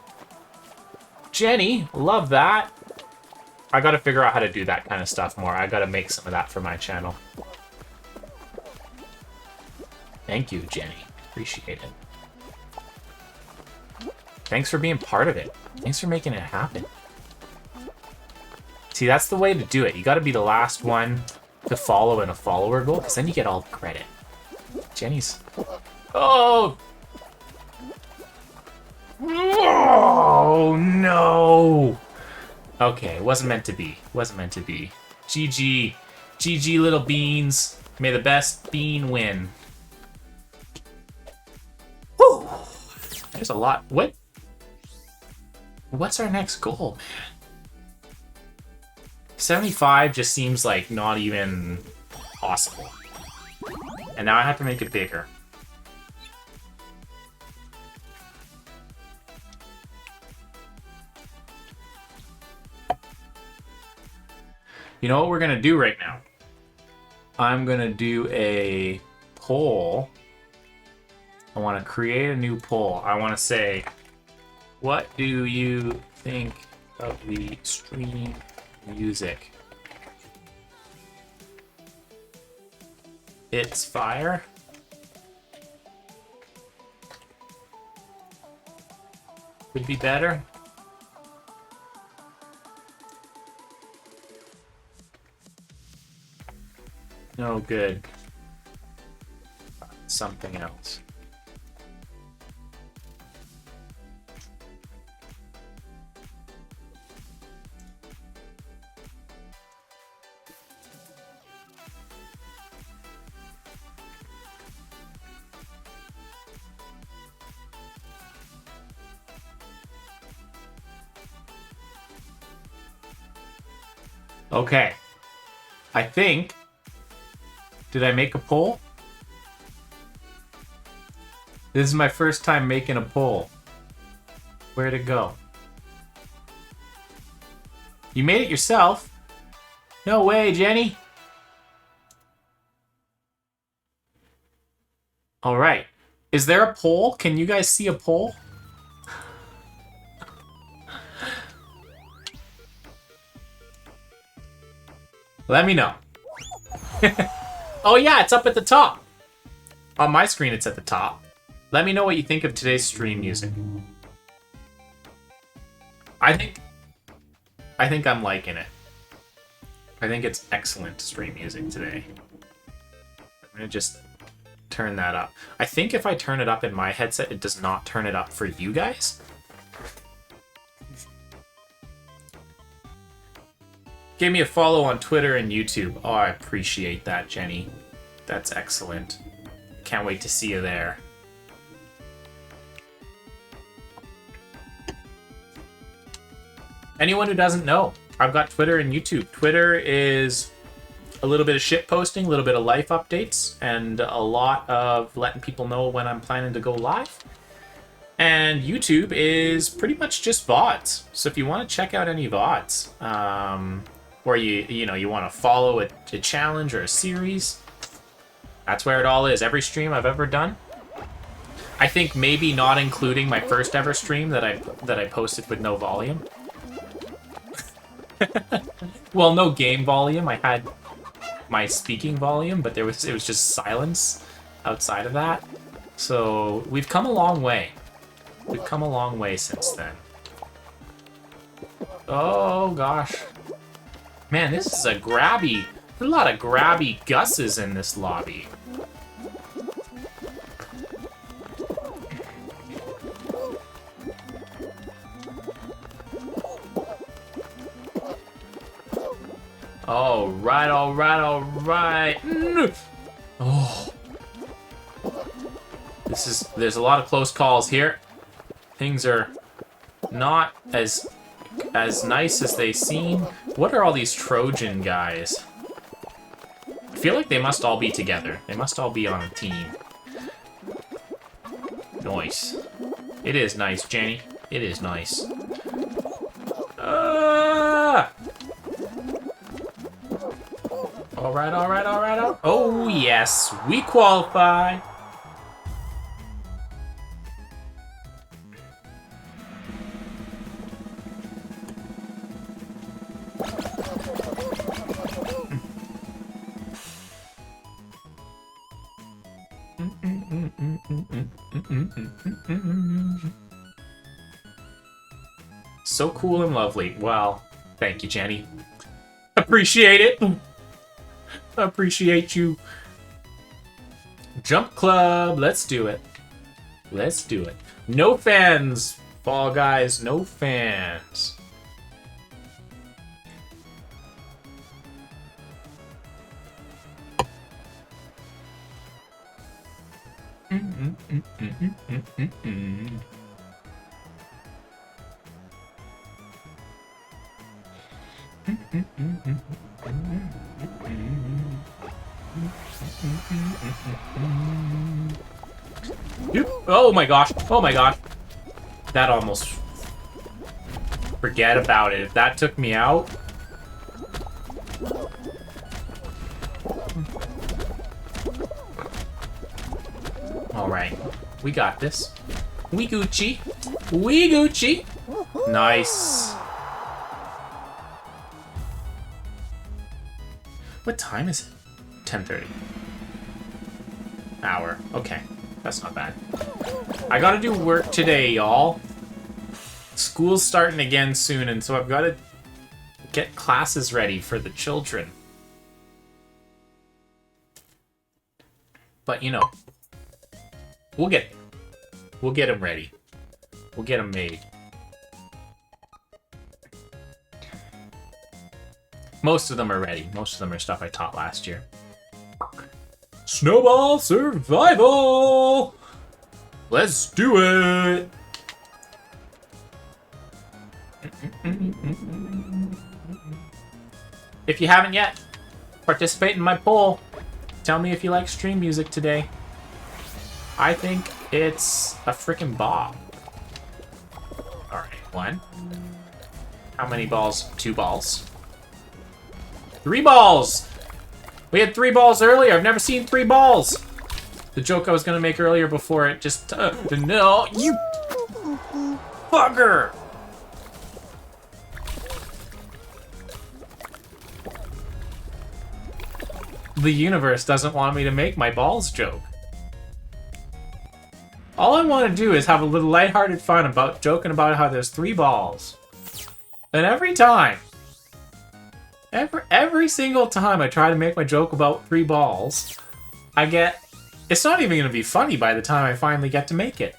Jenny, love that. I gotta figure out how to do that kind of stuff more. I gotta make some of that for my channel. Thank you, Jenny. Appreciate it. Thanks for being part of it. Thanks for making it happen. See, that's the way to do it. You gotta be the last one to follow in a follower goal, because then you get all the credit. Jenny's... Oh! Oh, no! Okay, it wasn't meant to be. Wasn't meant to be. GG. GG, little beans. May the best bean win. Whew! There's a lot. What? What's our next goal, man? 75 just seems like not even possible. And now I have to make it bigger. You know what we're gonna do right now? I'm gonna do a poll. I want to create a new poll. I want to say, what do you think of the stream music? It's fire. Could be better. No good. Something else. Okay. I think... Did I make a poll? This is my first time making a poll. Where'd it go? You made it yourself? No way, Jenny. Alright. Is there a poll? Can you guys see a poll? Let me know. Oh yeah, it's up at the top. On my screen, it's at the top. Let me know what you think of today's stream music. I think I'm liking it. I think it's excellent stream music today. I'm gonna just turn that up. I think if I turn it up in my headset, it does not turn it up for you guys. Give me a follow on Twitter and YouTube. Oh, I appreciate that, Jenny. That's excellent. Can't wait to see you there. Anyone who doesn't know, I've got Twitter and YouTube. Twitter is a little bit of shit posting, a little bit of life updates, and a lot of letting people know when I'm planning to go live. And YouTube is pretty much just VODs. So if you want to check out any VODs, or you want to follow a challenge or a series, that's where it all is. Every stream I've ever done. I think maybe not including my first ever stream that I posted with no volume. Well, no game volume. I had my speaking volume, but it was just silence outside of that. So we've come a long way. We've come a long way since then. Oh gosh. Man, this is a grabby... There's a lot of grabby gusses in this lobby. Alright, alright, alright. Oh. There's a lot of close calls here. Things are not as nice as they seem. What are all these Trojan guys? I feel like they must all be together. They must all be on a team. Nice. It is nice, Jenny. It is nice. Alright, alright, alright. Oh, yes. We qualify. So cool and lovely. Well, thank you, Jenny. Appreciate it. Appreciate you. Jump Club. Let's do it. Let's do it. No fans, Fall Guys. No fans. Oh my gosh. Oh my gosh. That almost... Forget about it. If that took me out... Alright. We got this. We Gucci. We Gucci. Nice. What time is it? 10:30. Hour. Okay. That's not bad. I gotta do work today, y'all. School's starting again soon, and so I've gotta get classes ready for the children. But, you know, we'll get them ready. We'll get them made. Most of them are ready. Most of them are stuff I taught last year. Snowball Survival! Let's do it! If you haven't yet, participate in my poll. Tell me if you like stream music today. I think it's a freaking bop. Alright, 1. How many balls? 2 balls. 3 balls! We had 3 balls earlier. I've never seen 3 balls. The joke I was gonna make earlier before it just... no, you... bugger! The universe doesn't want me to make my balls joke. All I want to do is have a little lighthearted fun about joking about how there's 3 balls. And every time... Every single time I try to make my joke about 3 balls, I get... It's not even going to be funny by the time I finally get to make it.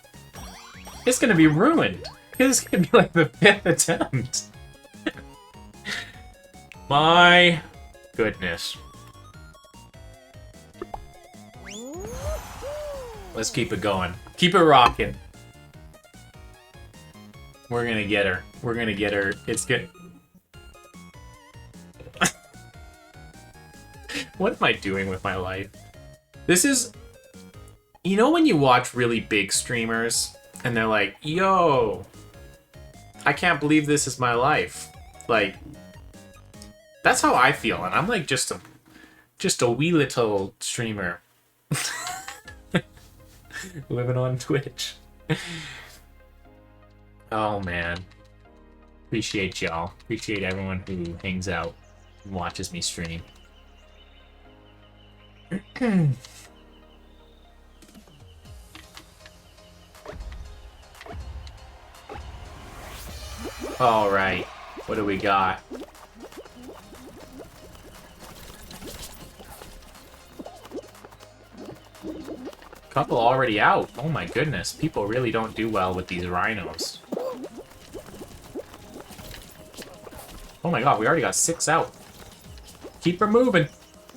It's going to be ruined. It's going to be like the 5th attempt. My goodness. Let's keep it going. Keep it rocking. We're going to get her. We're going to get her. It's good. What am I doing with my life? This is... You know when you watch really big streamers and they're like, yo, I can't believe this is my life. Like, that's how I feel. And I'm like just a wee little streamer. Living on Twitch. Oh, man. Appreciate y'all. Appreciate everyone who hangs out and watches me stream. Alright, what do we got? Couple already out. Oh my goodness, people really don't do well with these rhinos. Oh my god, we already got 6 out. Keep her moving.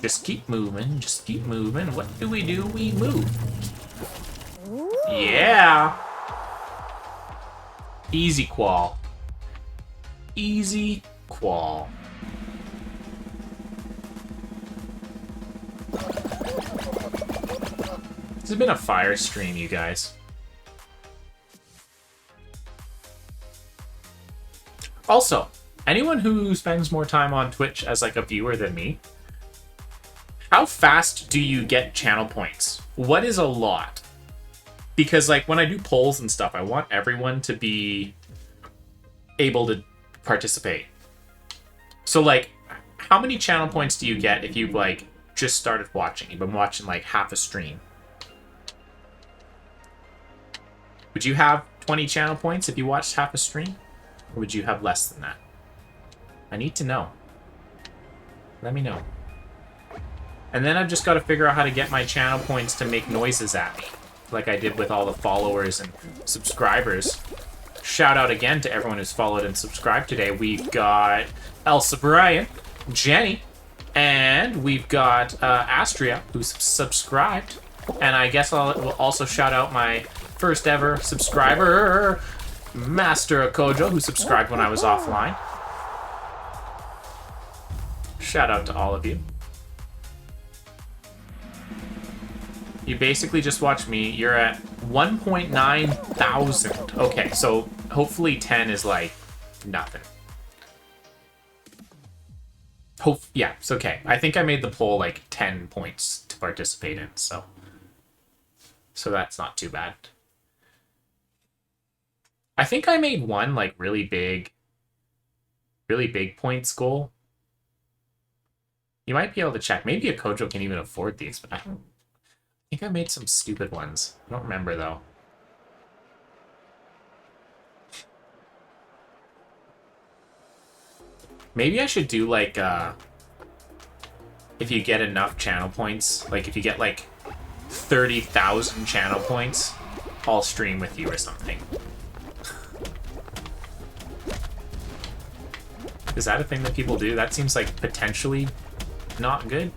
Just keep moving. Just keep moving. What do? We move. Yeah. Easy qual. Easy qual. This has been a fire stream, you guys. Also, anyone who spends more time on Twitch as like a viewer than me, how fast do you get channel points? What is a lot? Because like when I do polls and stuff, I want everyone to be able to participate. So like, how many channel points do you get if you've like just started watching? You've been watching like half a stream. Would you have 20 channel points if you watched half a stream? Or would you have less than that? I need to know. Let me know. And then I've just got to figure out how to get my channel points to make noises at me, like I did with all the followers and subscribers. Shout out again to everyone who's followed and subscribed today. We've got Elsa Bryan, Jenny, and we've got Astria, who's subscribed. And I guess I'll also shout out my first ever subscriber, Master Kojo, who subscribed when I was offline. Shout out to all of you. You basically just watch me. You're at 1.9 thousand. Okay, so hopefully 10 is like nothing. Yeah, it's okay. I think I made the poll like 10 points to participate in, so that's not too bad. I think I made one like really big points goal. You might be able to check. Maybe a Kojo can even afford these, but I think I made some stupid ones. I don't remember though. Maybe I should do like if you get enough channel points, like if you get like 30,000 channel points, I'll stream with you or something. Is that a thing that people do? That seems like potentially not good.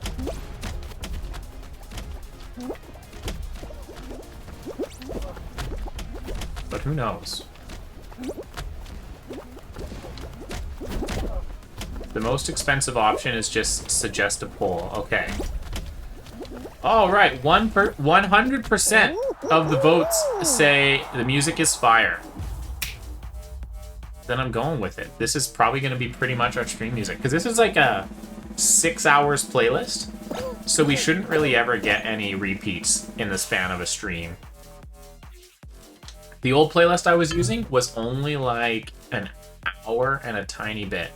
But who knows? The most expensive option is just suggest a poll. Okay. All right, 100% of the votes say the music is fire. Then I'm going with it. This is probably going to be pretty much our stream music, because this is like a 6 hours playlist, so we shouldn't really ever get any repeats in the span of a stream. The old playlist I was using was only like an hour and a tiny bit.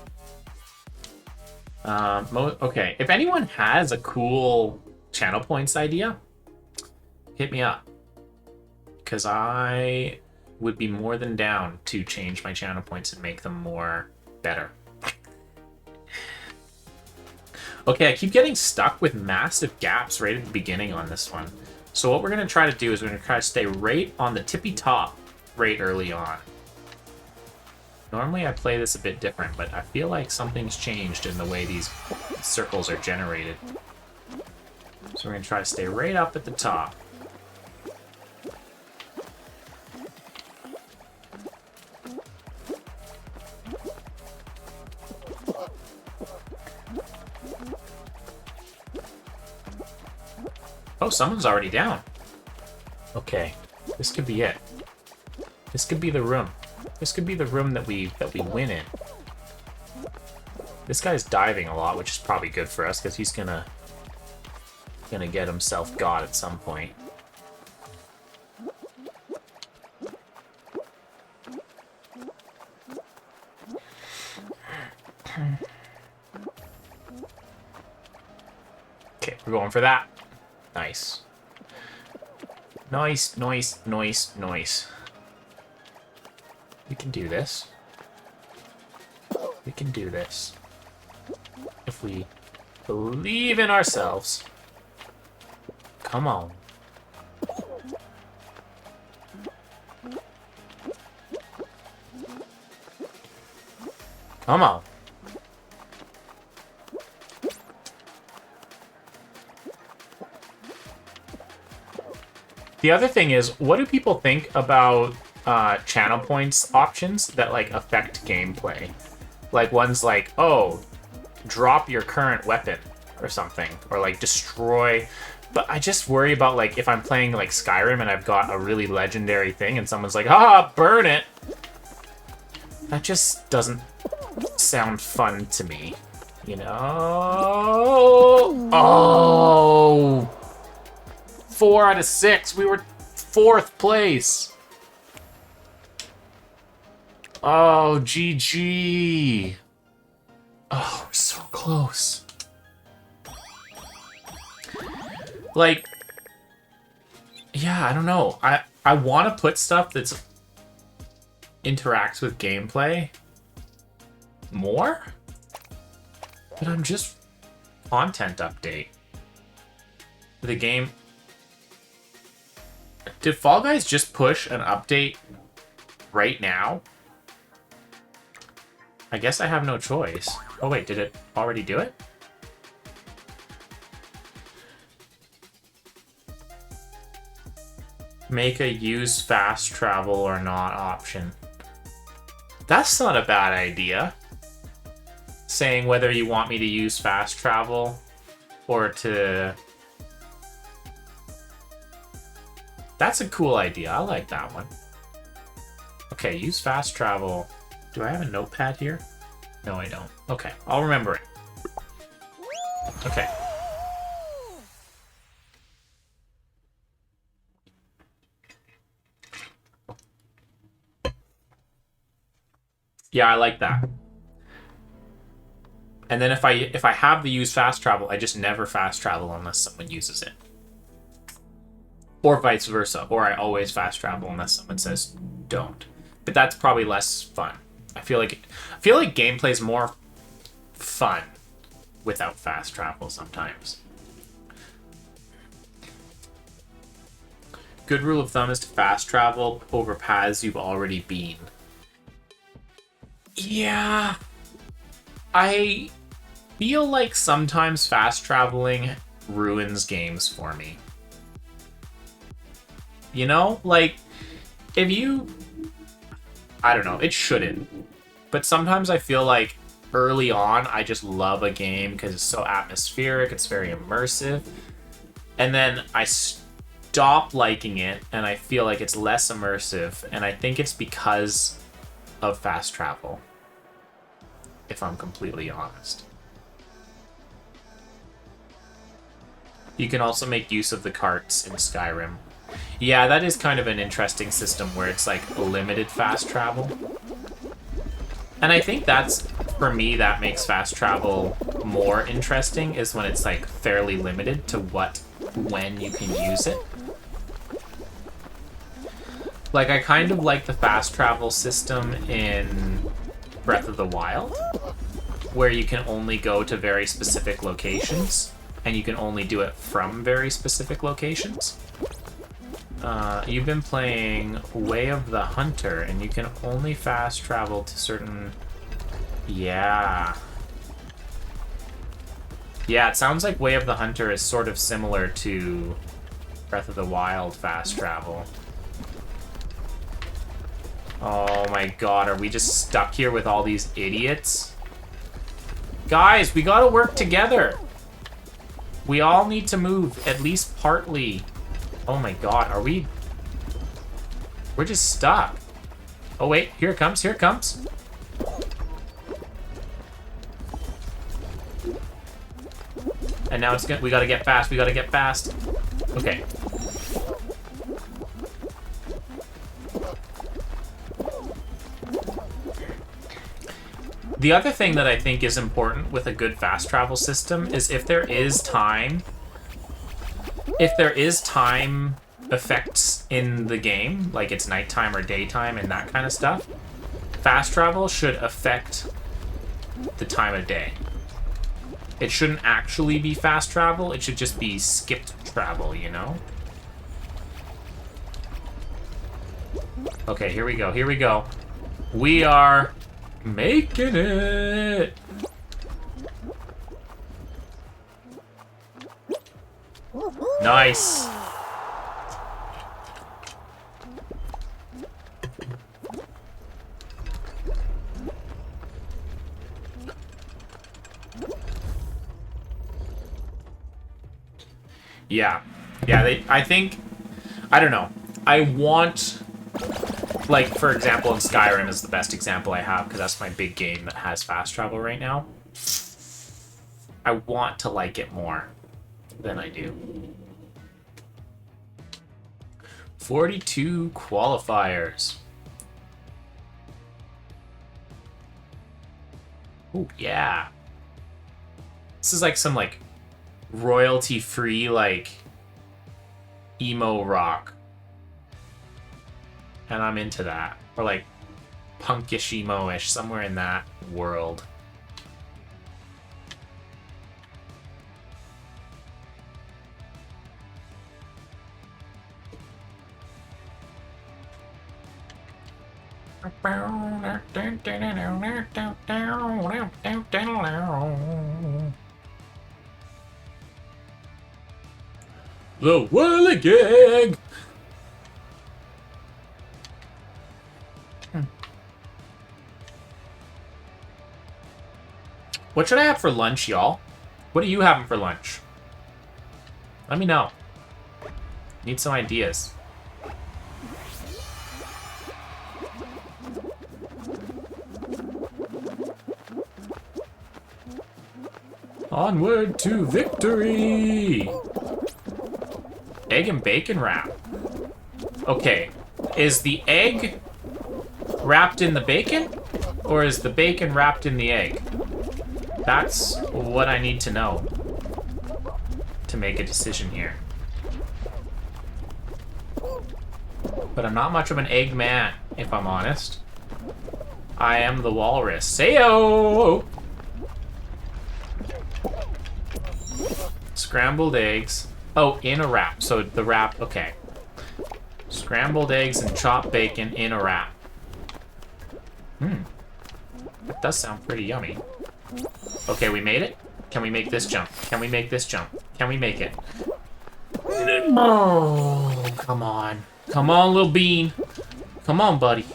Okay, if anyone has a cool channel points idea, hit me up, because I would be more than down to change my channel points and make them more better. Okay, I keep getting stuck with massive gaps right at the beginning on this one. So what we're going to try to do is we're going to try to stay right on the tippy top right early on. Normally I play this a bit different, but I feel like something's changed in the way these circles are generated. So we're going to try to stay right up at the top. Oh, someone's already down. Okay, this could be it. This could be the room. This could be the room that we win in. This guy's diving a lot, which is probably good for us because he's gonna get himself got at some point. Okay, we're going for that. Nice. Nice, nice, nice, nice. We can do this. We can do this. If we believe in ourselves. Come on. Come on. The other thing is, what do people think about channel points options that like affect gameplay? Like ones like, oh, drop your current weapon or something, or like destroy. But I just worry about like if I'm playing like Skyrim and I've got a really legendary thing and someone's like, ah, burn it. That just doesn't sound fun to me, you know? Oh, 4 out of 6. We were 4th place. Oh, GG. Oh, we're so close. Like, yeah, I don't know. I want to put stuff that's interacts with gameplay more, but I'm just content update. The game. Did Fall Guys just push an update right now? I guess I have no choice. Oh wait, did it already do it? Make a use fast travel or not option. That's not a bad idea. Saying whether you want me to use fast travel or to... That's a cool idea. I like that one. Okay, use fast travel. Do I have a notepad here? No, I don't. Okay, I'll remember it. Okay. Yeah, I like that. And then if I have the use fast travel, I just never fast travel unless someone uses it. Or vice versa. Or I always fast travel unless someone says don't. But that's probably less fun. I feel like gameplay's more fun without fast travel sometimes. Good rule of thumb is to fast travel over paths you've already been. Yeah, I feel like sometimes fast traveling ruins games for me. You know, like, if you... I don't know, it shouldn't. But sometimes I feel like early on, I just love a game because it's so atmospheric, it's very immersive. And then I stop liking it, and I feel like it's less immersive. And I think it's because of fast travel, if I'm completely honest. You can also make use of the carts in Skyrim. Yeah, that is kind of an interesting system where it's like limited fast travel. And I think that's, for me, that makes fast travel more interesting, is when it's like fairly limited to when you can use it. Like, I kind of like the fast travel system in Breath of the Wild, where you can only go to very specific locations, and you can only do it from very specific locations. You've been playing Way of the Hunter, and you can only fast travel to certain... Yeah. Yeah, it sounds like Way of the Hunter is sort of similar to Breath of the Wild fast travel. Oh my god, are we just stuck here with all these idiots? Guys, we gotta work together! We all need to move, at least partly. Oh my god, are we... We're just stuck. Oh wait, here it comes, here it comes. And now it's we gotta get fast, we gotta get fast. Okay. The other thing that I think is important with a good fast travel system is if there is time effects in the game, like it's nighttime or daytime and that kind of stuff, fast travel should affect the time of day. It shouldn't actually be fast travel, it should just be skipped travel, you know? Okay, here we go, here we go. We are making it! Nice! Yeah. Yeah, I think... I don't know. I want... Like, for example, in Skyrim is the best example I have, because that's my big game that has fast travel right now. I want to like it more than I do. 42 qualifiers. Oh, yeah. This is like some, like, royalty-free, like, emo rock. And I'm into that. Or, like, punkish emo-ish, somewhere in that world. The Whirligig! What should I have for lunch, y'all? What are you having for lunch? Let me know. Need some ideas. Onward to victory! Egg and bacon wrap. Okay, is the egg wrapped in the bacon? Or is the bacon wrapped in the egg? That's what I need to know to make a decision here. But I'm not much of an egg man, if I'm honest. I am the walrus. Sayo! Scrambled eggs. Oh, in a wrap. So the wrap, okay. Scrambled eggs and chopped bacon in a wrap. That does sound pretty yummy. Okay, we made it. Can we make this jump? Can we make this jump? Can we make it? Oh, come on. Come on, little bean. Come on, buddy.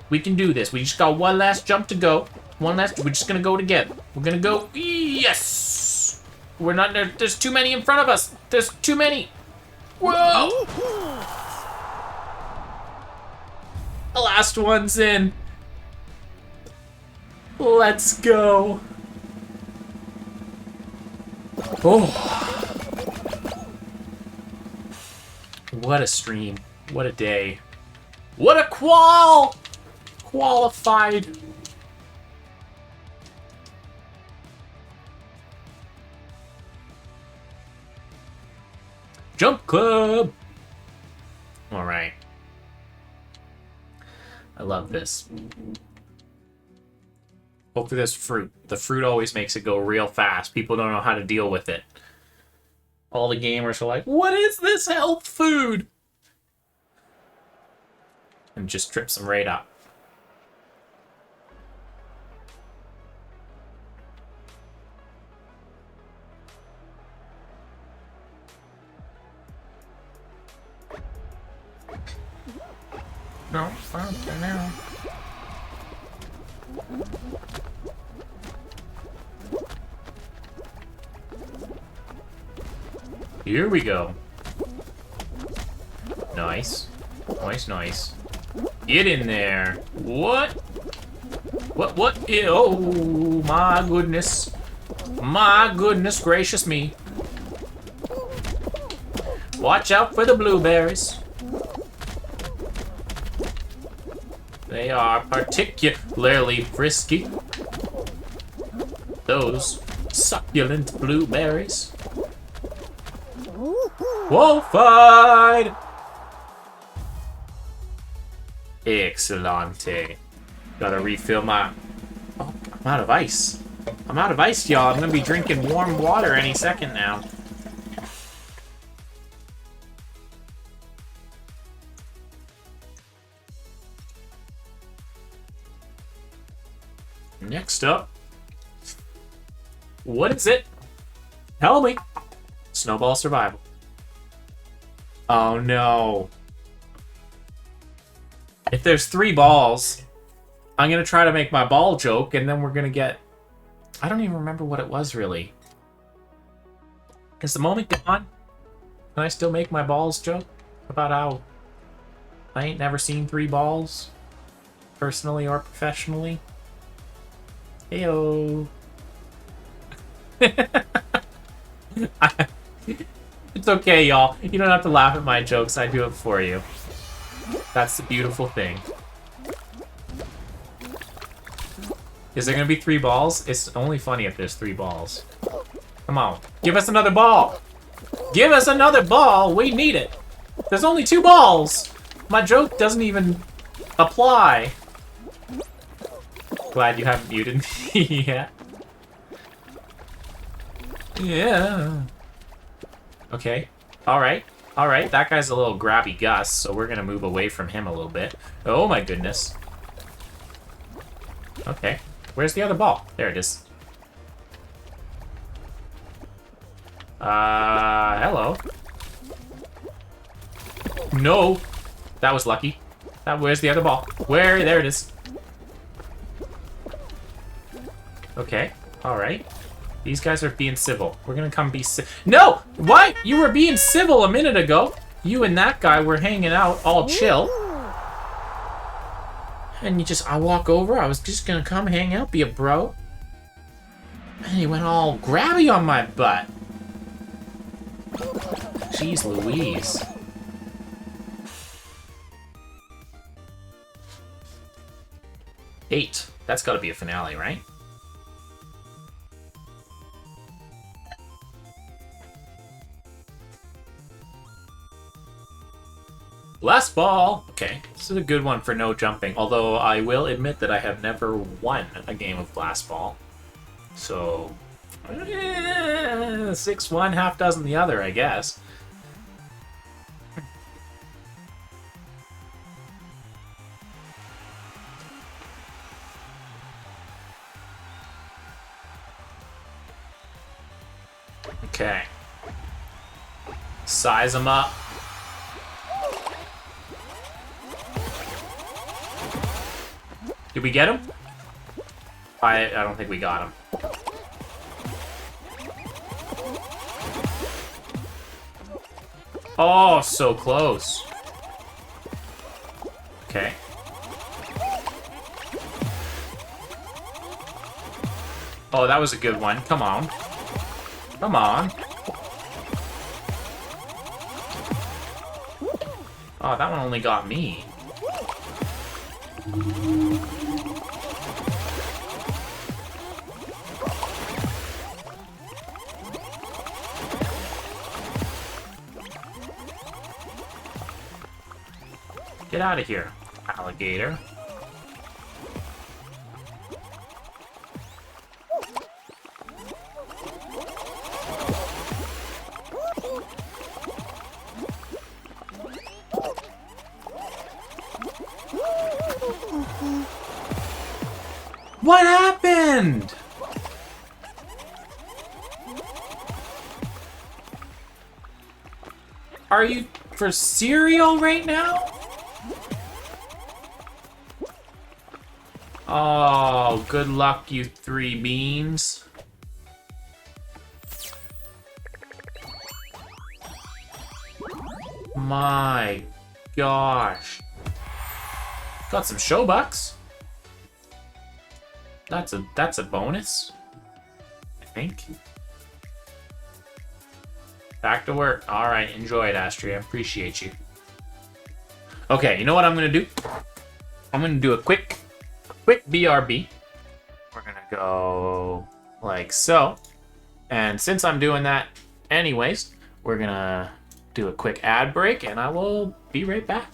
We can do this. We just got one last jump to go. We're just gonna go together. We're gonna go. Yes! We're not there. There's too many in front of us. There's too many. Whoa! The last one's in. Let's go. Oh. What a stream. What a day. What a qualified. Jump Club. All right. I love this. Hopefully there's fruit. The fruit always makes it go real fast. People don't know how to deal with it. All the gamers are like, what is this health food? And just trips them right up. No, okay, now. Here we go. Nice. Nice, nice. Get in there. What? What? Oh, my goodness. My goodness gracious me. Watch out for the blueberries. They are particularly frisky. Those succulent blueberries. Qualified! Excellente. Gotta refill my... Oh, I'm out of ice. I'm out of ice, y'all. I'm gonna be drinking warm water any second now. Next up. What is it? Tell me. Snowball survival. Oh no. If there's 3 balls, I'm gonna try to make my ball joke, and then we're gonna get... I don't even remember what it was, really. Is the moment gone? Can I still make my balls joke about how I ain't never seen 3 balls, personally or professionally? Heyo. It's okay, y'all. You don't have to laugh at my jokes. I do it for you. That's the beautiful thing. Is there gonna be 3 balls? It's only funny if there's 3 balls. Come on. Give us another ball! Give us another ball! We need it! There's only 2 balls! My joke doesn't even apply. Glad you haven't muted me yet. Yeah. Okay. Alright. Alright, that guy's a little grabby Gus, so we're gonna move away from him a little bit. Oh my goodness. Okay. Where's the other ball? There it is. Hello. No! That was lucky. Where's the other ball? There it is. Okay. Alright. These guys are being civil. We're gonna come be No! What? You were being civil a minute ago. You and that guy were hanging out all chill. And I walk over, I was just gonna come hang out, be a bro. And he went all grabby on my butt. Jeez Louise. Eight. That's gotta be a finale, right? Last ball! Okay, this is a good one for no jumping, although I will admit that I have never won a game of Blast Ball. So, 6-1, half dozen the other, I guess. Okay. Size them up. Did we get him? I don't think we got him. Oh, so close. Okay. Oh, that was a good one. Come on. Come on. Oh, that one only got me. Get out of here, alligator. What happened? Are you for cereal right now? Oh, good luck, you 3 beans. My gosh. Got some show bucks. That's a bonus, I think. Back to work. All right, enjoy it, Astria. Appreciate you. Okay, you know what I'm gonna do? I'm gonna do a quick BRB. We're gonna go like so. And since I'm doing that anyways, we're gonna do a quick ad break and I will be right back.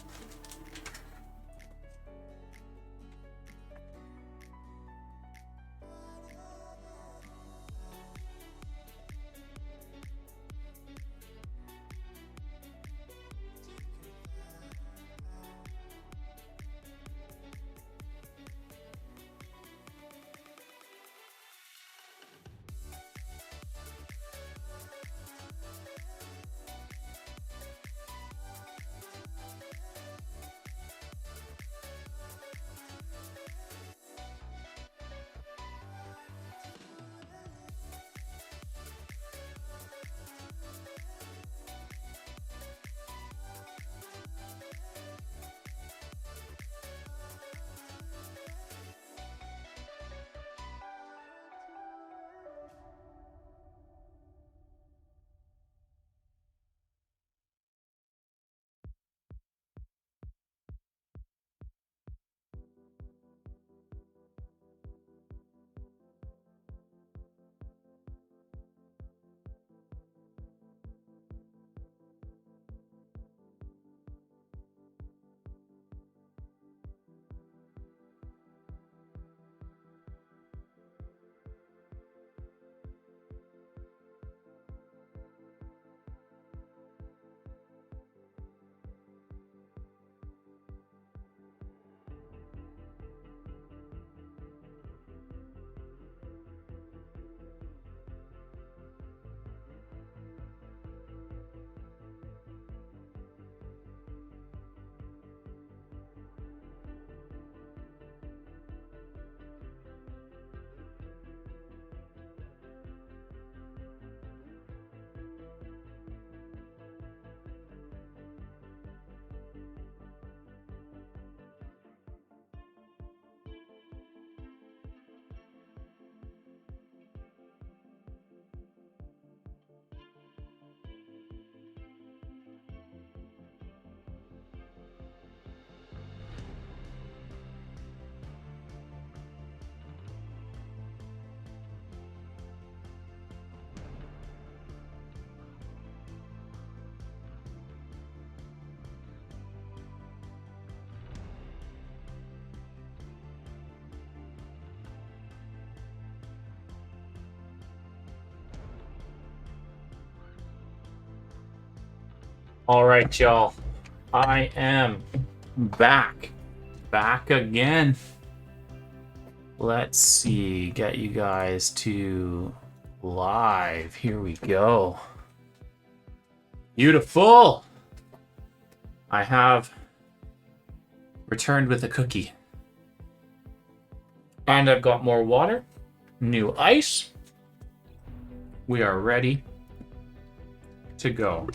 All right, y'all. I am back. Back again. Let's see. Get you guys to live. Here we go. Beautiful. I have returned with a cookie. And I've got more water. New ice. We are ready to go.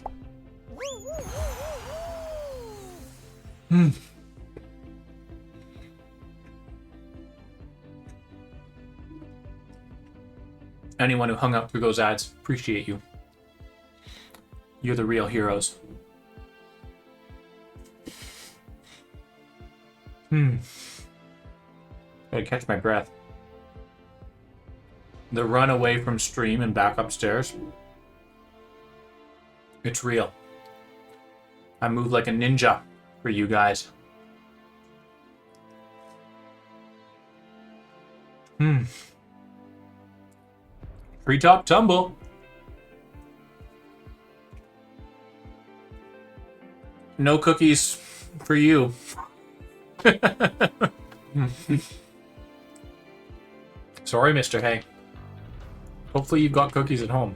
Anyone who hung up through those ads, appreciate you. You're the real heroes. Gotta catch my breath. The run away from stream and back upstairs. It's real. I move like a ninja for you guys. Treetop tumble. No cookies for you. Sorry, Mr. Hay. Hopefully you've got cookies at home.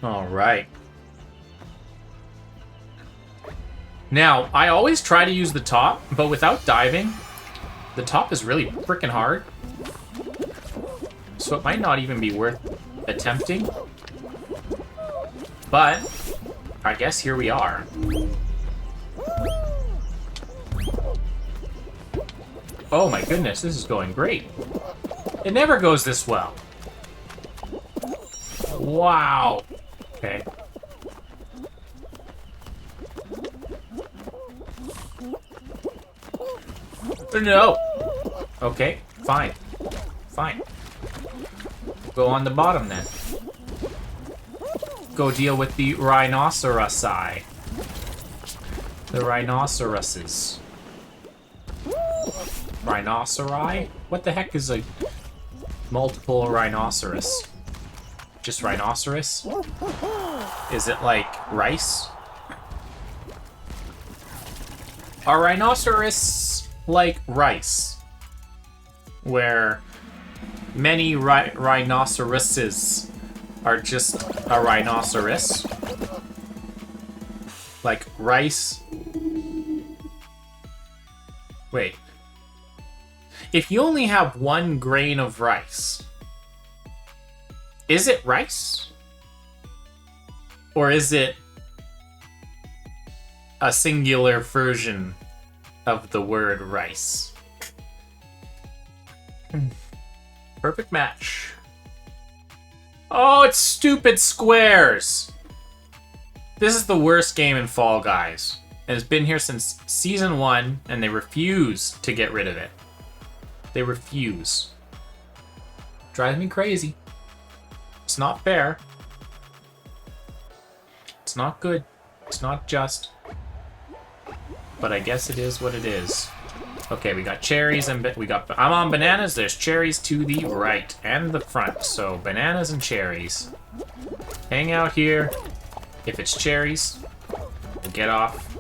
All right. Now, I always try to use the top, but without diving, the top is really freaking hard. So it might not even be worth attempting. But I guess here we are. Oh my goodness, this is going great. It never goes this well. Wow. Okay. No. Okay, fine. Fine. Go on the bottom then. Go deal with the rhinocerosi. The rhinoceroses. Rhinoceri? What the heck is a multiple rhinoceros? Just rhinoceros? Is it like rice? Are rhinoceros like rice? Where many rhinoceroses are just a rhinoceros? Like rice? Wait. If you only have 1 grain of rice, is it rice? Or is it a singular version of the word rice? Perfect match. Oh, it's stupid squares! This is the worst game in Fall Guys. And it's been here since Season 1, and they refuse to get rid of it. They refuse. Drives me crazy. It's not fair. It's not good. It's not just. But I guess it is what it is. Okay, we got cherries and I'm on bananas. There's cherries to the right and the front. So bananas and cherries. Hang out here. If it's cherries, we'll get off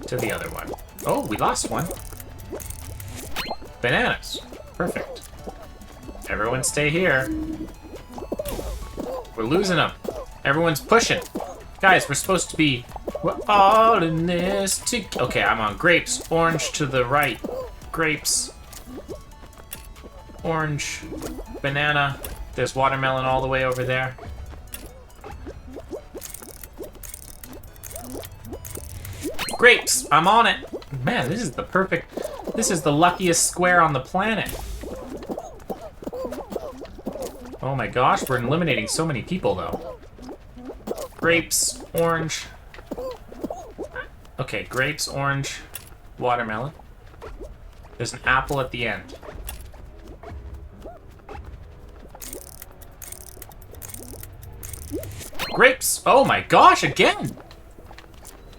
to the other one. Oh, we lost one. Bananas. Perfect. Everyone stay here. We're losing them. Everyone's pushing. Guys, we're supposed to be... We're all in this together. Okay, I'm on grapes. Orange to the right. Grapes. Orange. Banana. There's watermelon all the way over there. Grapes! I'm on it! Man, this is the perfect... This is the luckiest square on the planet. Oh my gosh, we're eliminating so many people, though. Grapes, orange. Okay, grapes, orange, watermelon. There's an apple at the end. Grapes! Oh my gosh, again!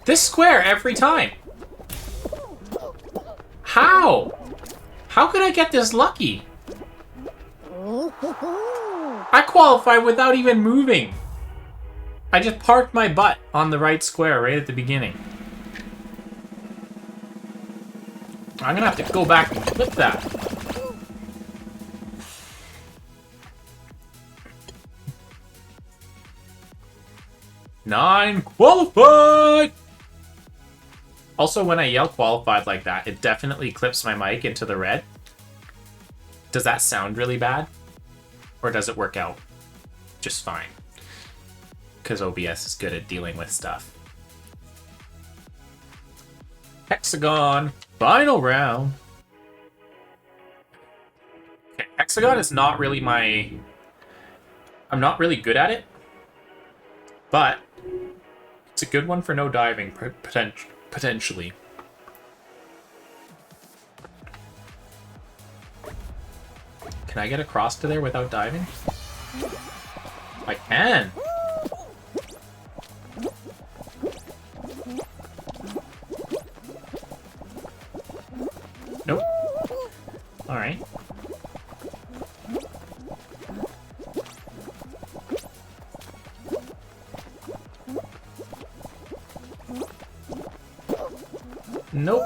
This square every time. How? How could I get this lucky? I qualified without even moving. I just parked my butt on the right square right at the beginning. I'm gonna have to go back and flip that. Nine qualified! Also, when I yell qualified like that, it definitely clips my mic into the red. Does that sound really bad? Or does it work out just fine? Because OBS is good at dealing with stuff. Hexagon, final round. Okay, Hexagon is not really my... I'm not really good at it. But it's a good one for no diving, potentially. Can I get across to there without diving? I can! Nope. Alright. Nope.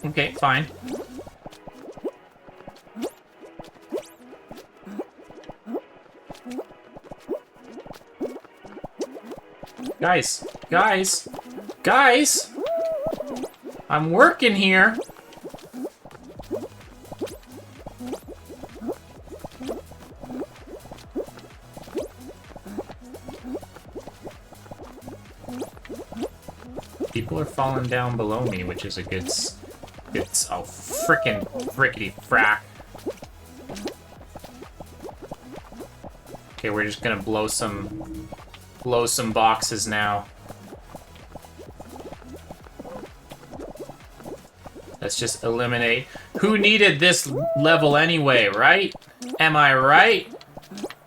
Okay, fine. Guys! Guys! Guys! I'm working here! People are falling down below me, which is a good... It's a frickin' frickety frack. Okay, we're just gonna blow some boxes now. Let's just eliminate... Who needed this level anyway, right? Am I right?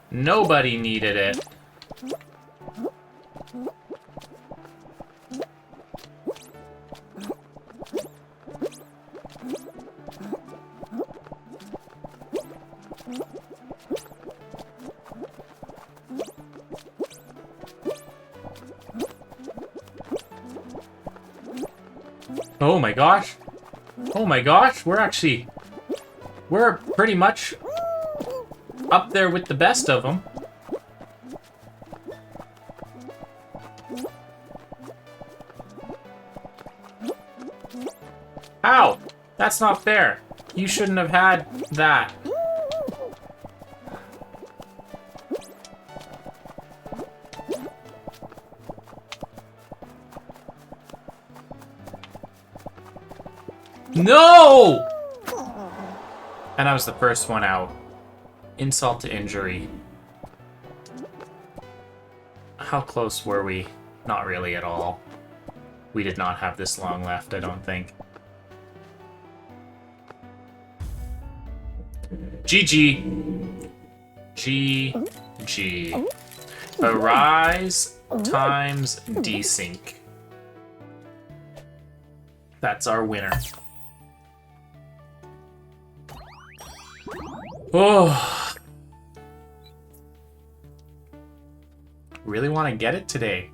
Nobody needed it. Oh my gosh. Oh my gosh, we're pretty much up there with the best of them. How? That's not fair. You shouldn't have had that. No! And I was the first one out. Insult to injury. How close were we? Not really at all. We did not have this long left, I don't think. GG. GG. Arise times desync. That's our winner. Oh. Really want to get it today.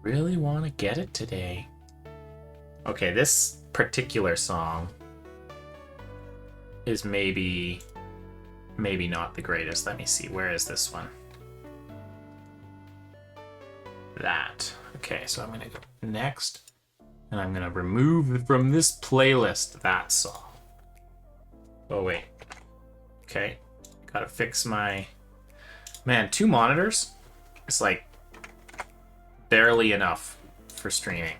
Really want to get it today. Okay, this particular song is maybe not the greatest. Let me see. Where is this one? That. Okay, so I'm going to go next. And I'm going to remove from this playlist that song. Oh, wait. Okay. Gotta fix my... Man, 2 monitors? It's like barely enough for streaming.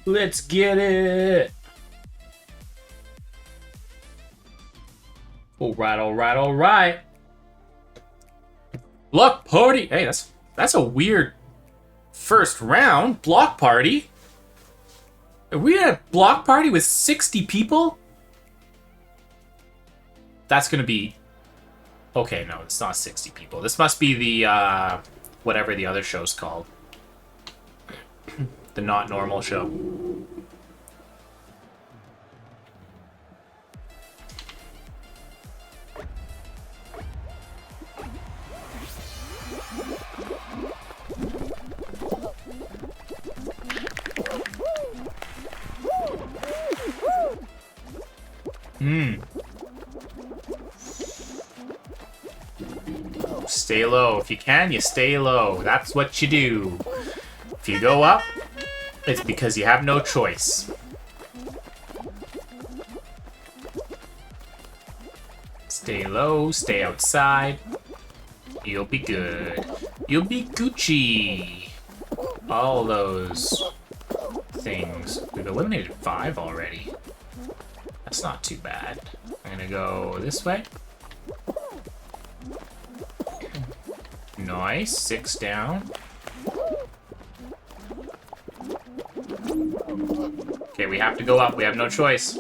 Let's get it. All right, all right, all right. Block party. Hey, that's a weird first round. Block party. Are we at a block party with 60 people? That's gonna be... Okay, no, it's not 60 people. This must be the, whatever the other show's called. The not normal show. Stay low. If you can, you stay low. That's what you do. If you go up, it's because you have no choice. Stay low, stay outside. You'll be good. You'll be Gucci. All those things. We've eliminated 5 already. That's not too bad. I'm gonna go this way. Nice. 6 down. Okay, we have to go up. We have no choice.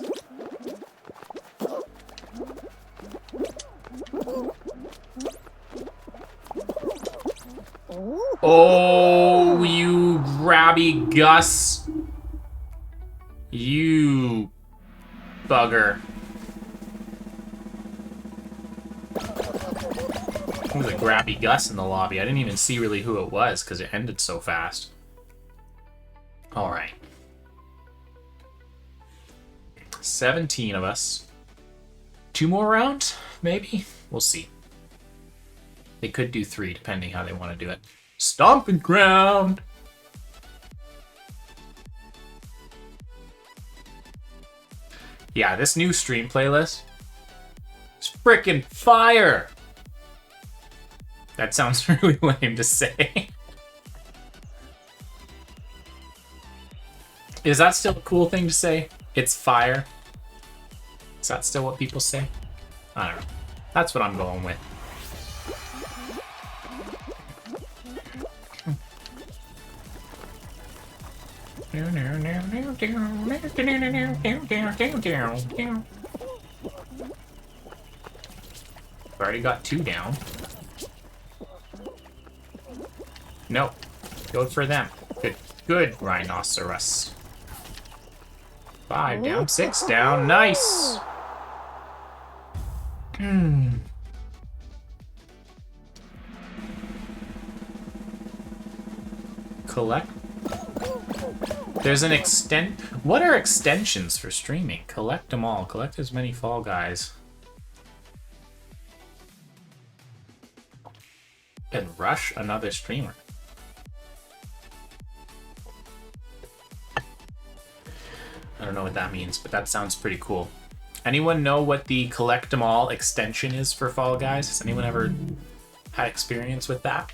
Oh, you grabby Gus. You bugger. There's a grabby Gus in the lobby. I didn't even see really who it was because it ended so fast. Alright. 17 of us. 2 more rounds? Maybe? We'll see. They could do 3, depending how they want to do it. Stomping ground! Yeah, this new stream playlist is frickin' fire! That sounds really lame to say. Is that still a cool thing to say? It's fire? Is that still what people say? I don't know. That's what I'm going with. I've already got 2 down. No. Go for them. Good. Good, rhinoceros. 5 down, 6 down. Nice! Collect. There's an extent. What are extensions for streaming? Collect them all. Collect as many Fall Guys. And rush another streamer. I don't know what that means, but that sounds pretty cool. Anyone know what the Collect 'em All extension is for Fall Guys? Has anyone ever had experience with that?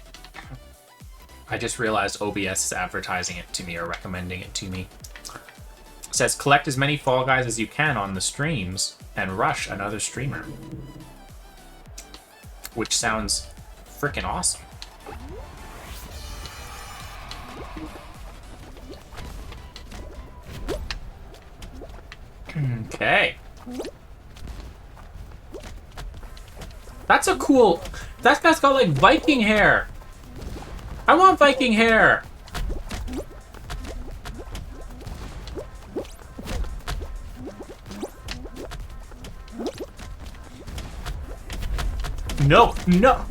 I just realized OBS is advertising it to me or recommending it to me. It says, collect as many Fall Guys as you can on the streams and rush another streamer. Which sounds freaking awesome. Okay. That's a cool... That guy's got like Viking hair. I want Viking hair. No, no.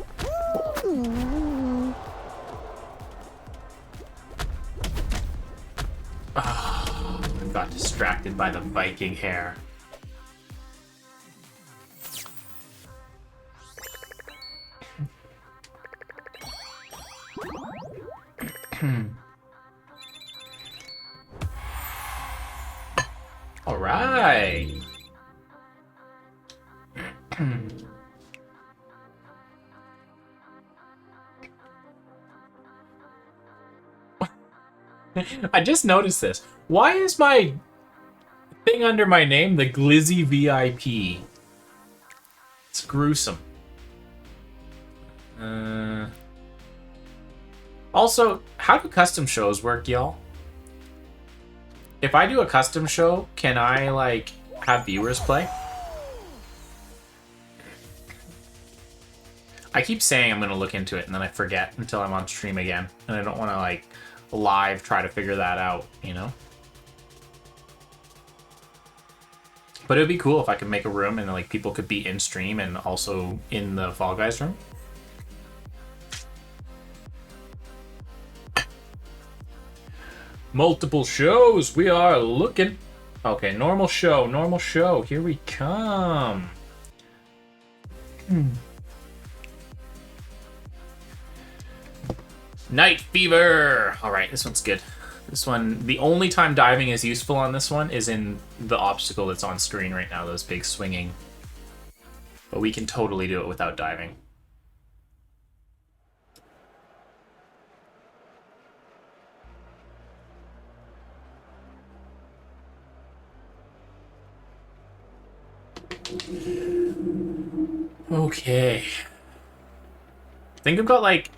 Oh, I got distracted by the Viking hair. All right. I just noticed this. Why is my thing under my name the Glizzy VIP? It's gruesome. Also, how do custom shows work, y'all? If I do a custom show, can I, like, have viewers play? I keep saying I'm going to look into it, and then I forget until I'm on stream again. And I don't want to, like, live try to figure that out, you know? But it would be cool if I could make a room and, like, people could be in stream and also in the Fall Guys room. Multiple shows. We are looking. Okay, normal show. Normal show. Here we come. Night Fever. All right, this one's good. This one, the only time diving is useful on this one is in the obstacle that's on screen right now, those big swinging. But we can totally do it without diving. Okay. I think I've got like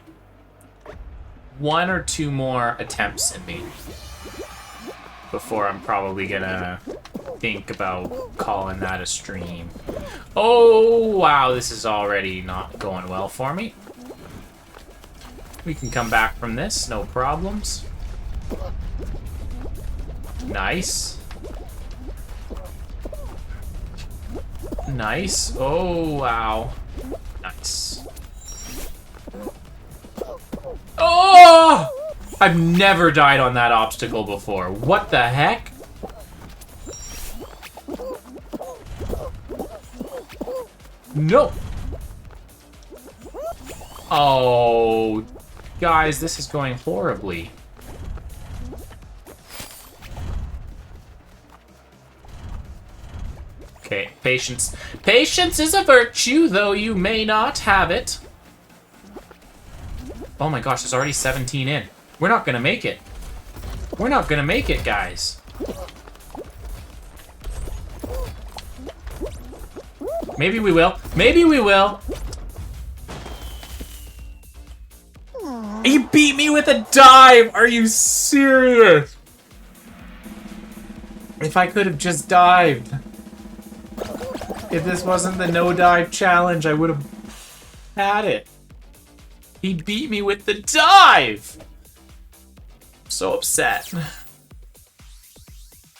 1 or 2 more attempts in me before I'm probably gonna think about calling that a stream. Oh, wow, this is already not going well for me. We can come back from this, no problems. Nice. Nice. Oh, wow. Nice. Oh! I've never died on that obstacle before. What the heck? No. Oh, guys, this is going horribly. Okay, patience. Patience is a virtue, though you may not have it. Oh my gosh, there's already 17 in. We're not gonna make it. We're not gonna make it, guys. Maybe we will. Maybe we will. He beat me with a dive! Are you serious? If I could have just dived. If this wasn't the no dive challenge, I would have had it. He beat me with the dive! I'm so upset.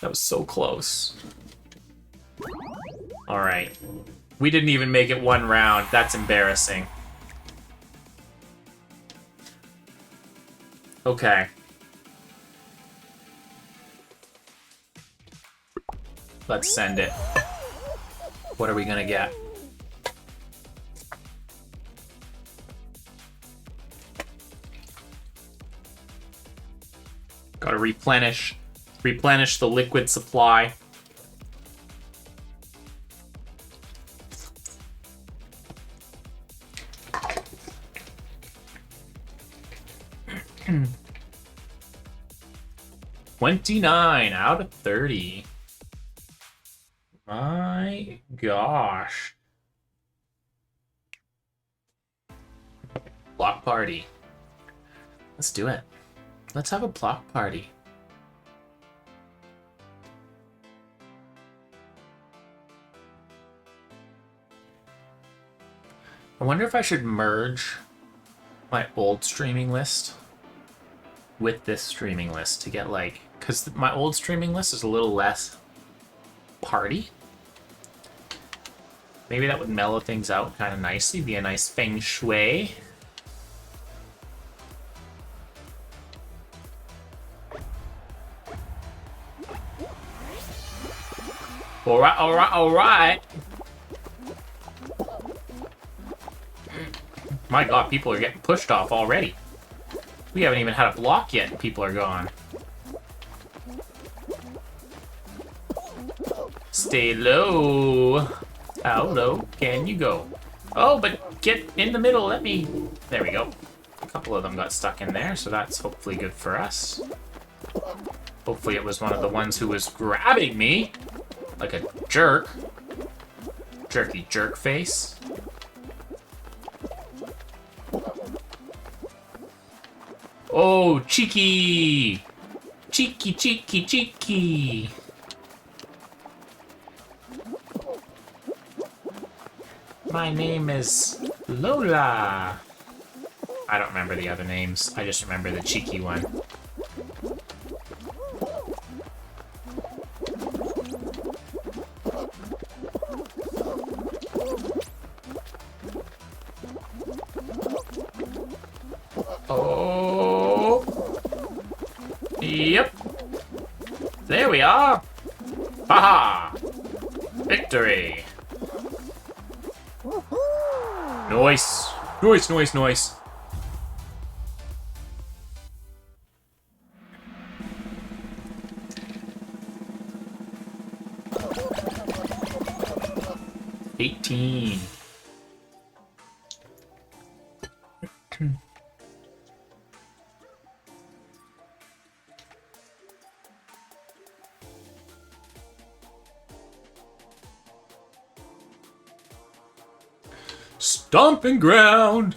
That was so close. Alright. We didn't even make it 1 round. That's embarrassing. Okay. Let's send it. What are we gonna get? Gotta replenish the liquid supply. $29 out of 30. My gosh. Block party. Let's do it. Let's have a block party. I wonder if I should merge my old streaming list with this streaming list to get like, because my old streaming list is a little less party. Maybe that would mellow things out kind of nicely, be a nice feng shui. Alright, alright, alright. My god, people are getting pushed off already. We haven't even had a block yet and people are gone. Stay low. How low can you go? Oh, but get in the middle, let me... There we go. A couple of them got stuck in there, so that's hopefully good for us. Hopefully it was one of the ones who was grabbing me. Like a jerk. Jerky jerk face. Oh, cheeky! Cheeky, cheeky, cheeky! My name is Lola. I don't remember the other names. I just remember the cheeky one. Oh. Yep. There we are. Haha. Victory. Nice. Nice, nice, nice. $18. Stomping ground.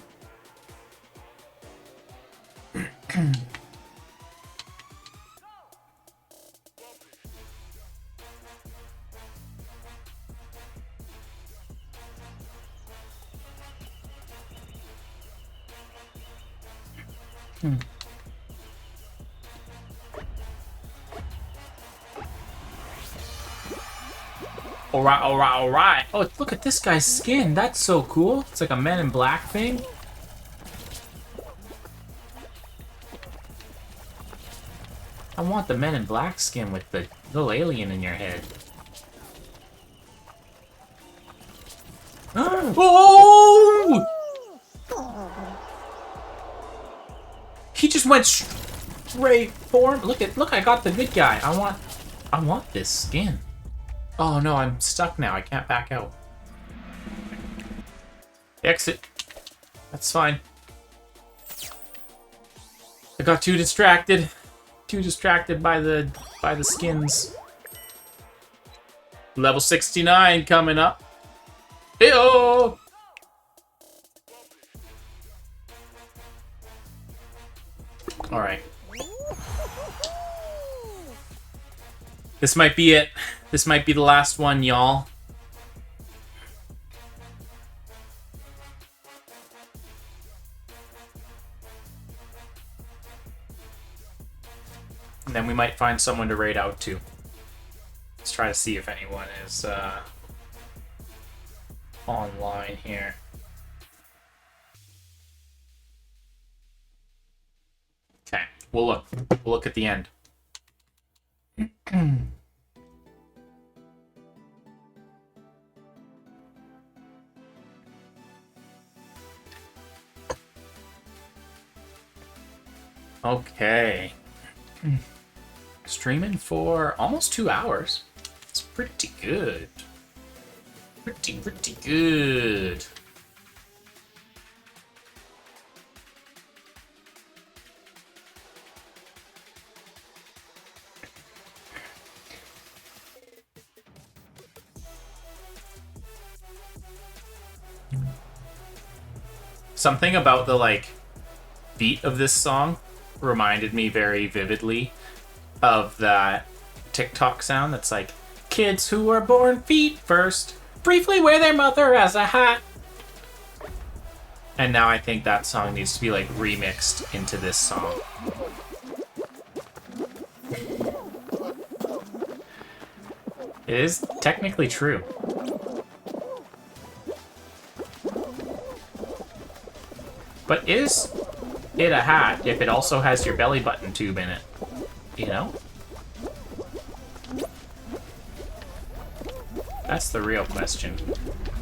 Alright, alright, alright. Oh, look at this guy's skin. That's so cool. It's like a Men in Black thing. I want the Men in Black skin with the little alien in your head. Oh! He just went straight for him. Look, I got the good guy. I want this skin. Oh no, I'm stuck now. I can't back out. Exit. That's fine. I got too distracted. Too distracted by the skins. Level 69 coming up. Ew! Alright. This might be it. This might be the last one, y'all. And then we might find someone to raid out to. Let's try to see if anyone is online here. Okay, we'll look. We'll look at the end. Okay. Streaming for almost 2 hours. It's pretty good. Pretty good. Something about the, like, beat of this song reminded me very vividly of that TikTok sound that's like, kids who were born feet first briefly wear their mother as a hat. And now I think that song needs to be like remixed into this song. It is technically true. But is it a hat if it also has your belly button tube in it? You know? That's the real question.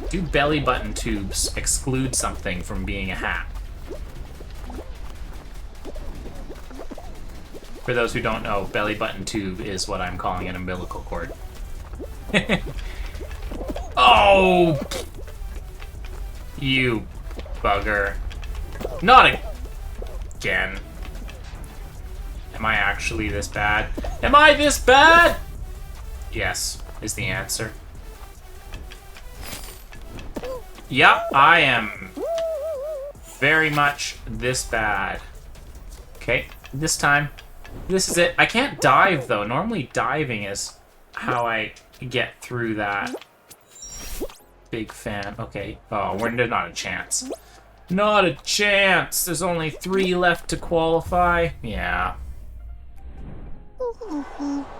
Do belly button tubes exclude something from being a hat? For those who don't know, belly button tube is what I'm calling an umbilical cord. Oh! You bugger. Not again. Am I actually this bad? Am I this bad? Yes, is the answer. Yep, I am very much this bad. Okay, this time, this is it. I can't dive, though. Normally, diving is how I get through that. Big fan. Okay. Oh, there's not a chance. Not a chance! There's only 3 left to qualify. Yeah.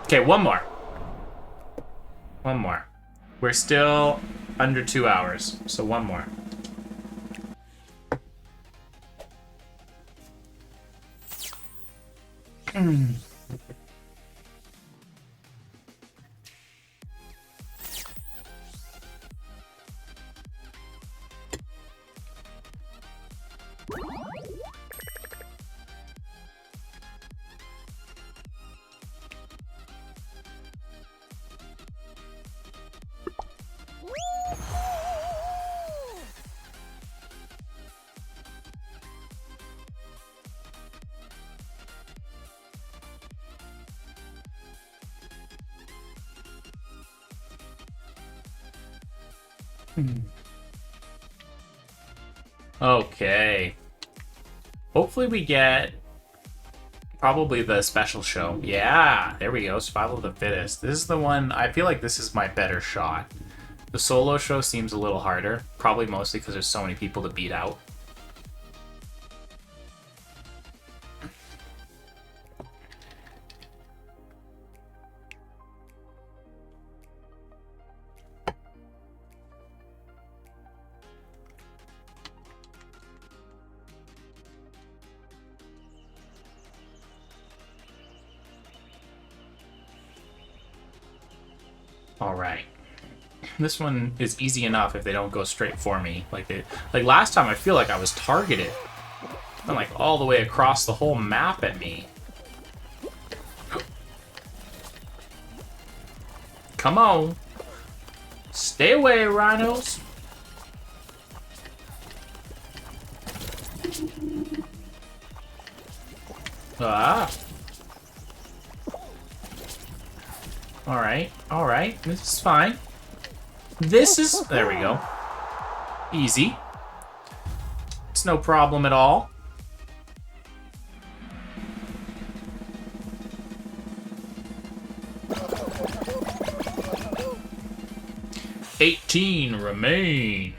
Okay, one more. One more. We're still under 2 hours, so one more. Okay. Hopefully we get probably the special show. Yeah, there we go. Survival of the Fittest. This is the one, I feel like this is my better shot. The solo show seems a little harder, probably mostly because there's so many people to beat out. Alright. This one is easy enough if they don't go straight for me. Like last time, I feel like I was targeted. Went like all the way across the whole map at me. Come on. Stay away, rhinos. Ah. Alright, alright. This is fine. This is... There we go. Easy. It's no problem at all. $18 remain.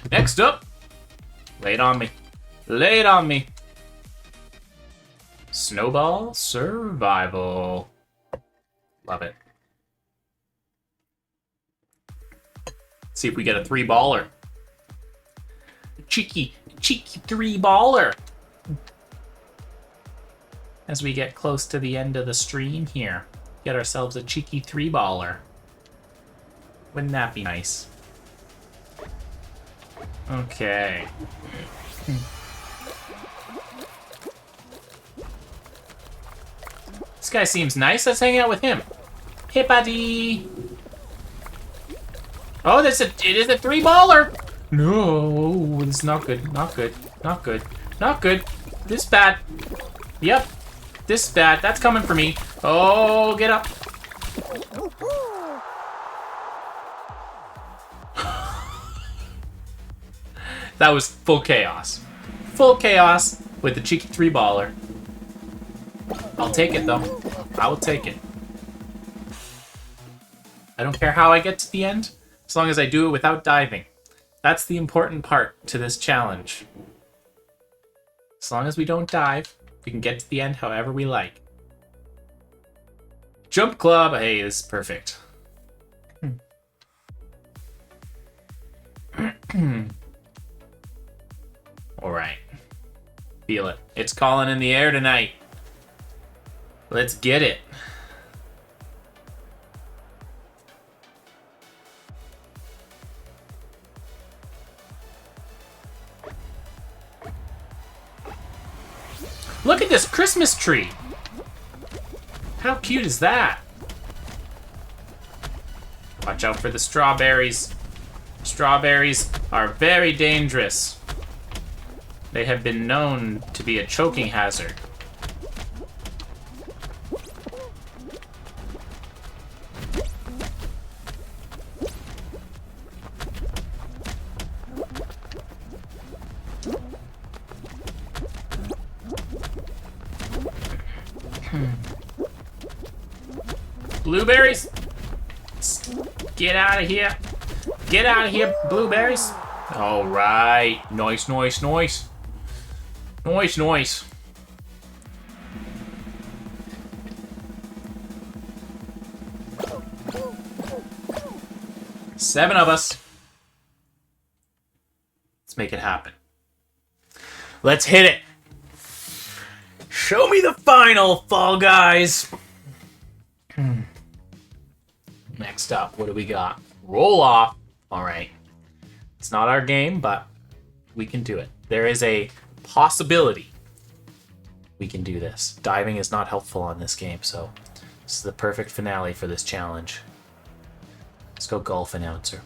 Next up. Lay it on me. Lay it on me. Snowball Survival. Love it. See if we get a 3-baller. Cheeky 3-baller. As we get close to the end of the stream here, get ourselves a cheeky 3-baller. Wouldn't that be nice? Okay. This guy seems nice. Let's hang out with him. Hey, buddy. Oh, it is a 3-baller. No, this is not good. Not good. Not good. Not good. This bad. Yep. This bad. That's coming for me. Oh, get up. That was full chaos. Full chaos with the cheeky 3-baller. I'll take it, though. I will take it. I don't care how I get to the end, as long as I do it without diving. That's the important part to this challenge. As long as we don't dive, we can get to the end however we like. Jump Club! Hey, this is perfect. Alright. Feel it. It's calling in the air tonight. Let's get it. Look at this Christmas tree. How cute is that? Watch out for the strawberries. Strawberries are very dangerous. They have been known to be a choking hazard. Blueberries? Get out of here. Get out of here, blueberries. All right. Nice, nice, nice. Nice, nice. Seven of us. Let's make it happen. Let's hit it. Show me the final, Fall Guys. Next up, what do we got? Roll off. All right. It's not our game, but we can do it. There is a possibility we can do this. Diving is not helpful on this game, so this is the perfect finale for this challenge. Let's go golf announcer.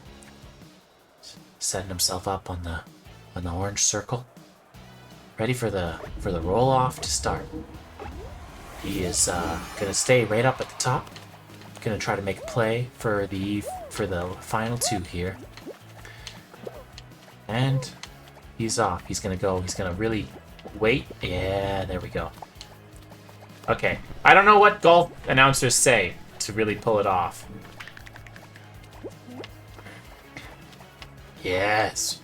Setting himself up on the orange circle. Ready for the roll off to start. He is gonna stay right up at the top. Gonna try to make a play for the final two here. And he's off. He's gonna go. He's gonna really wait. Yeah, there we go. Okay. I don't know what golf announcers say to really pull it off. Yes.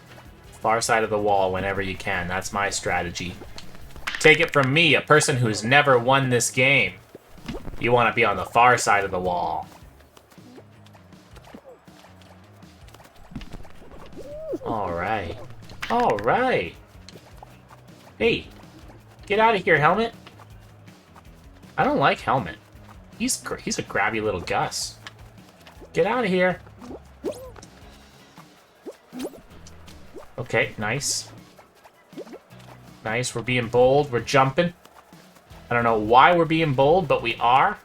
Far side of the wall whenever you can. That's my strategy. Take it from me, a person who's never won this game. You want to be on the far side of the wall. Alright. Alright. Hey. Get out of here, Helmet. I don't like Helmet. He's a grabby little Gus. Get out of here. Okay, nice. Nice, we're being bold, we're jumping. I don't know why we're being bold, but we are.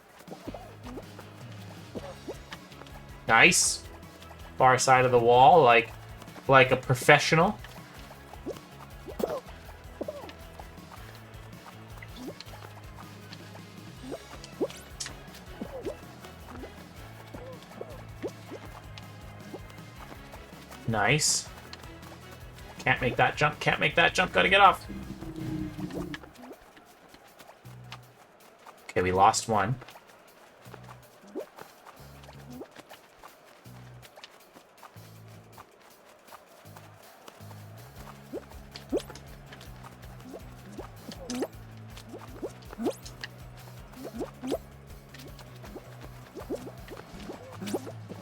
Nice. Far side of the wall, like a professional. Nice. Can't make that jump, can't make that jump, gotta get off. Okay, we lost one.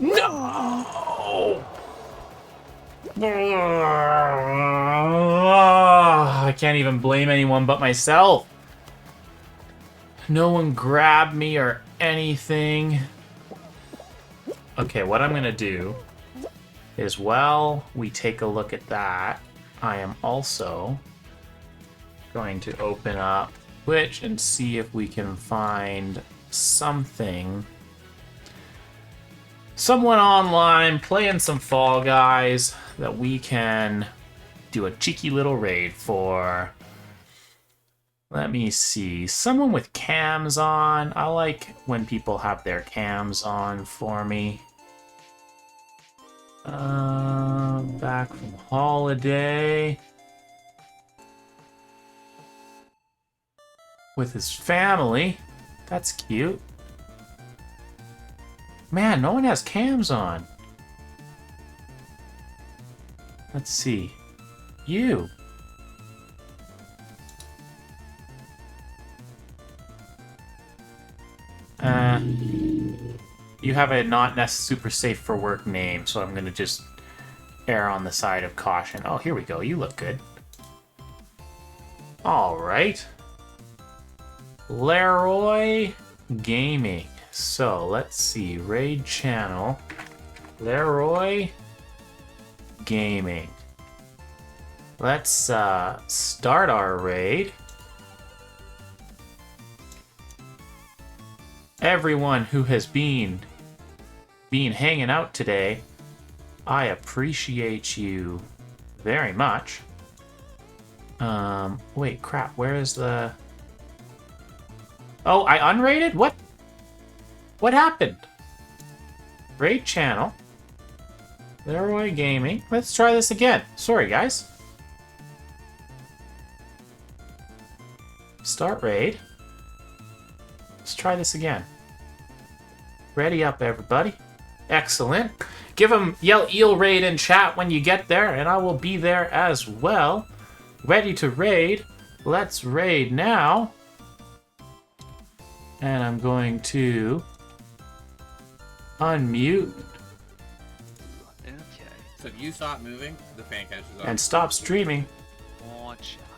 No! I can't even blame anyone but myself. No one grabbed me or anything. Okay, what I'm gonna do is while we take a look at that, I am also going to open up Twitch and see if we can find something. Someone online playing some Fall Guys that we can do a cheeky little raid for. Let me see. Someone with cams on. I like when people have their cams on for me. Back from holiday. With his family. That's cute. Man, no one has cams on. Let's see. You. You have a not super safe for work name, so I'm gonna just err on the side of caution. Oh, here we go. You look good. All right. Leroy Gaming. So let's see. Raid channel. Leroy Gaming. Let's start our raid. Everyone who has been hanging out today, I appreciate you very much. Wait, crap, where is the... Oh, I unrated? What? What happened? Raid channel. Leroy Gaming. Let's try this again. Sorry, guys. Start raid. Let's try this again. Ready up, everybody. Excellent. Give them yell eel raid in chat when you get there, and I will be there as well. Ready to raid. Let's raid now. And I'm going to unmute. Okay. So if you stop moving, the fan catches up. And stop streaming. Watch out.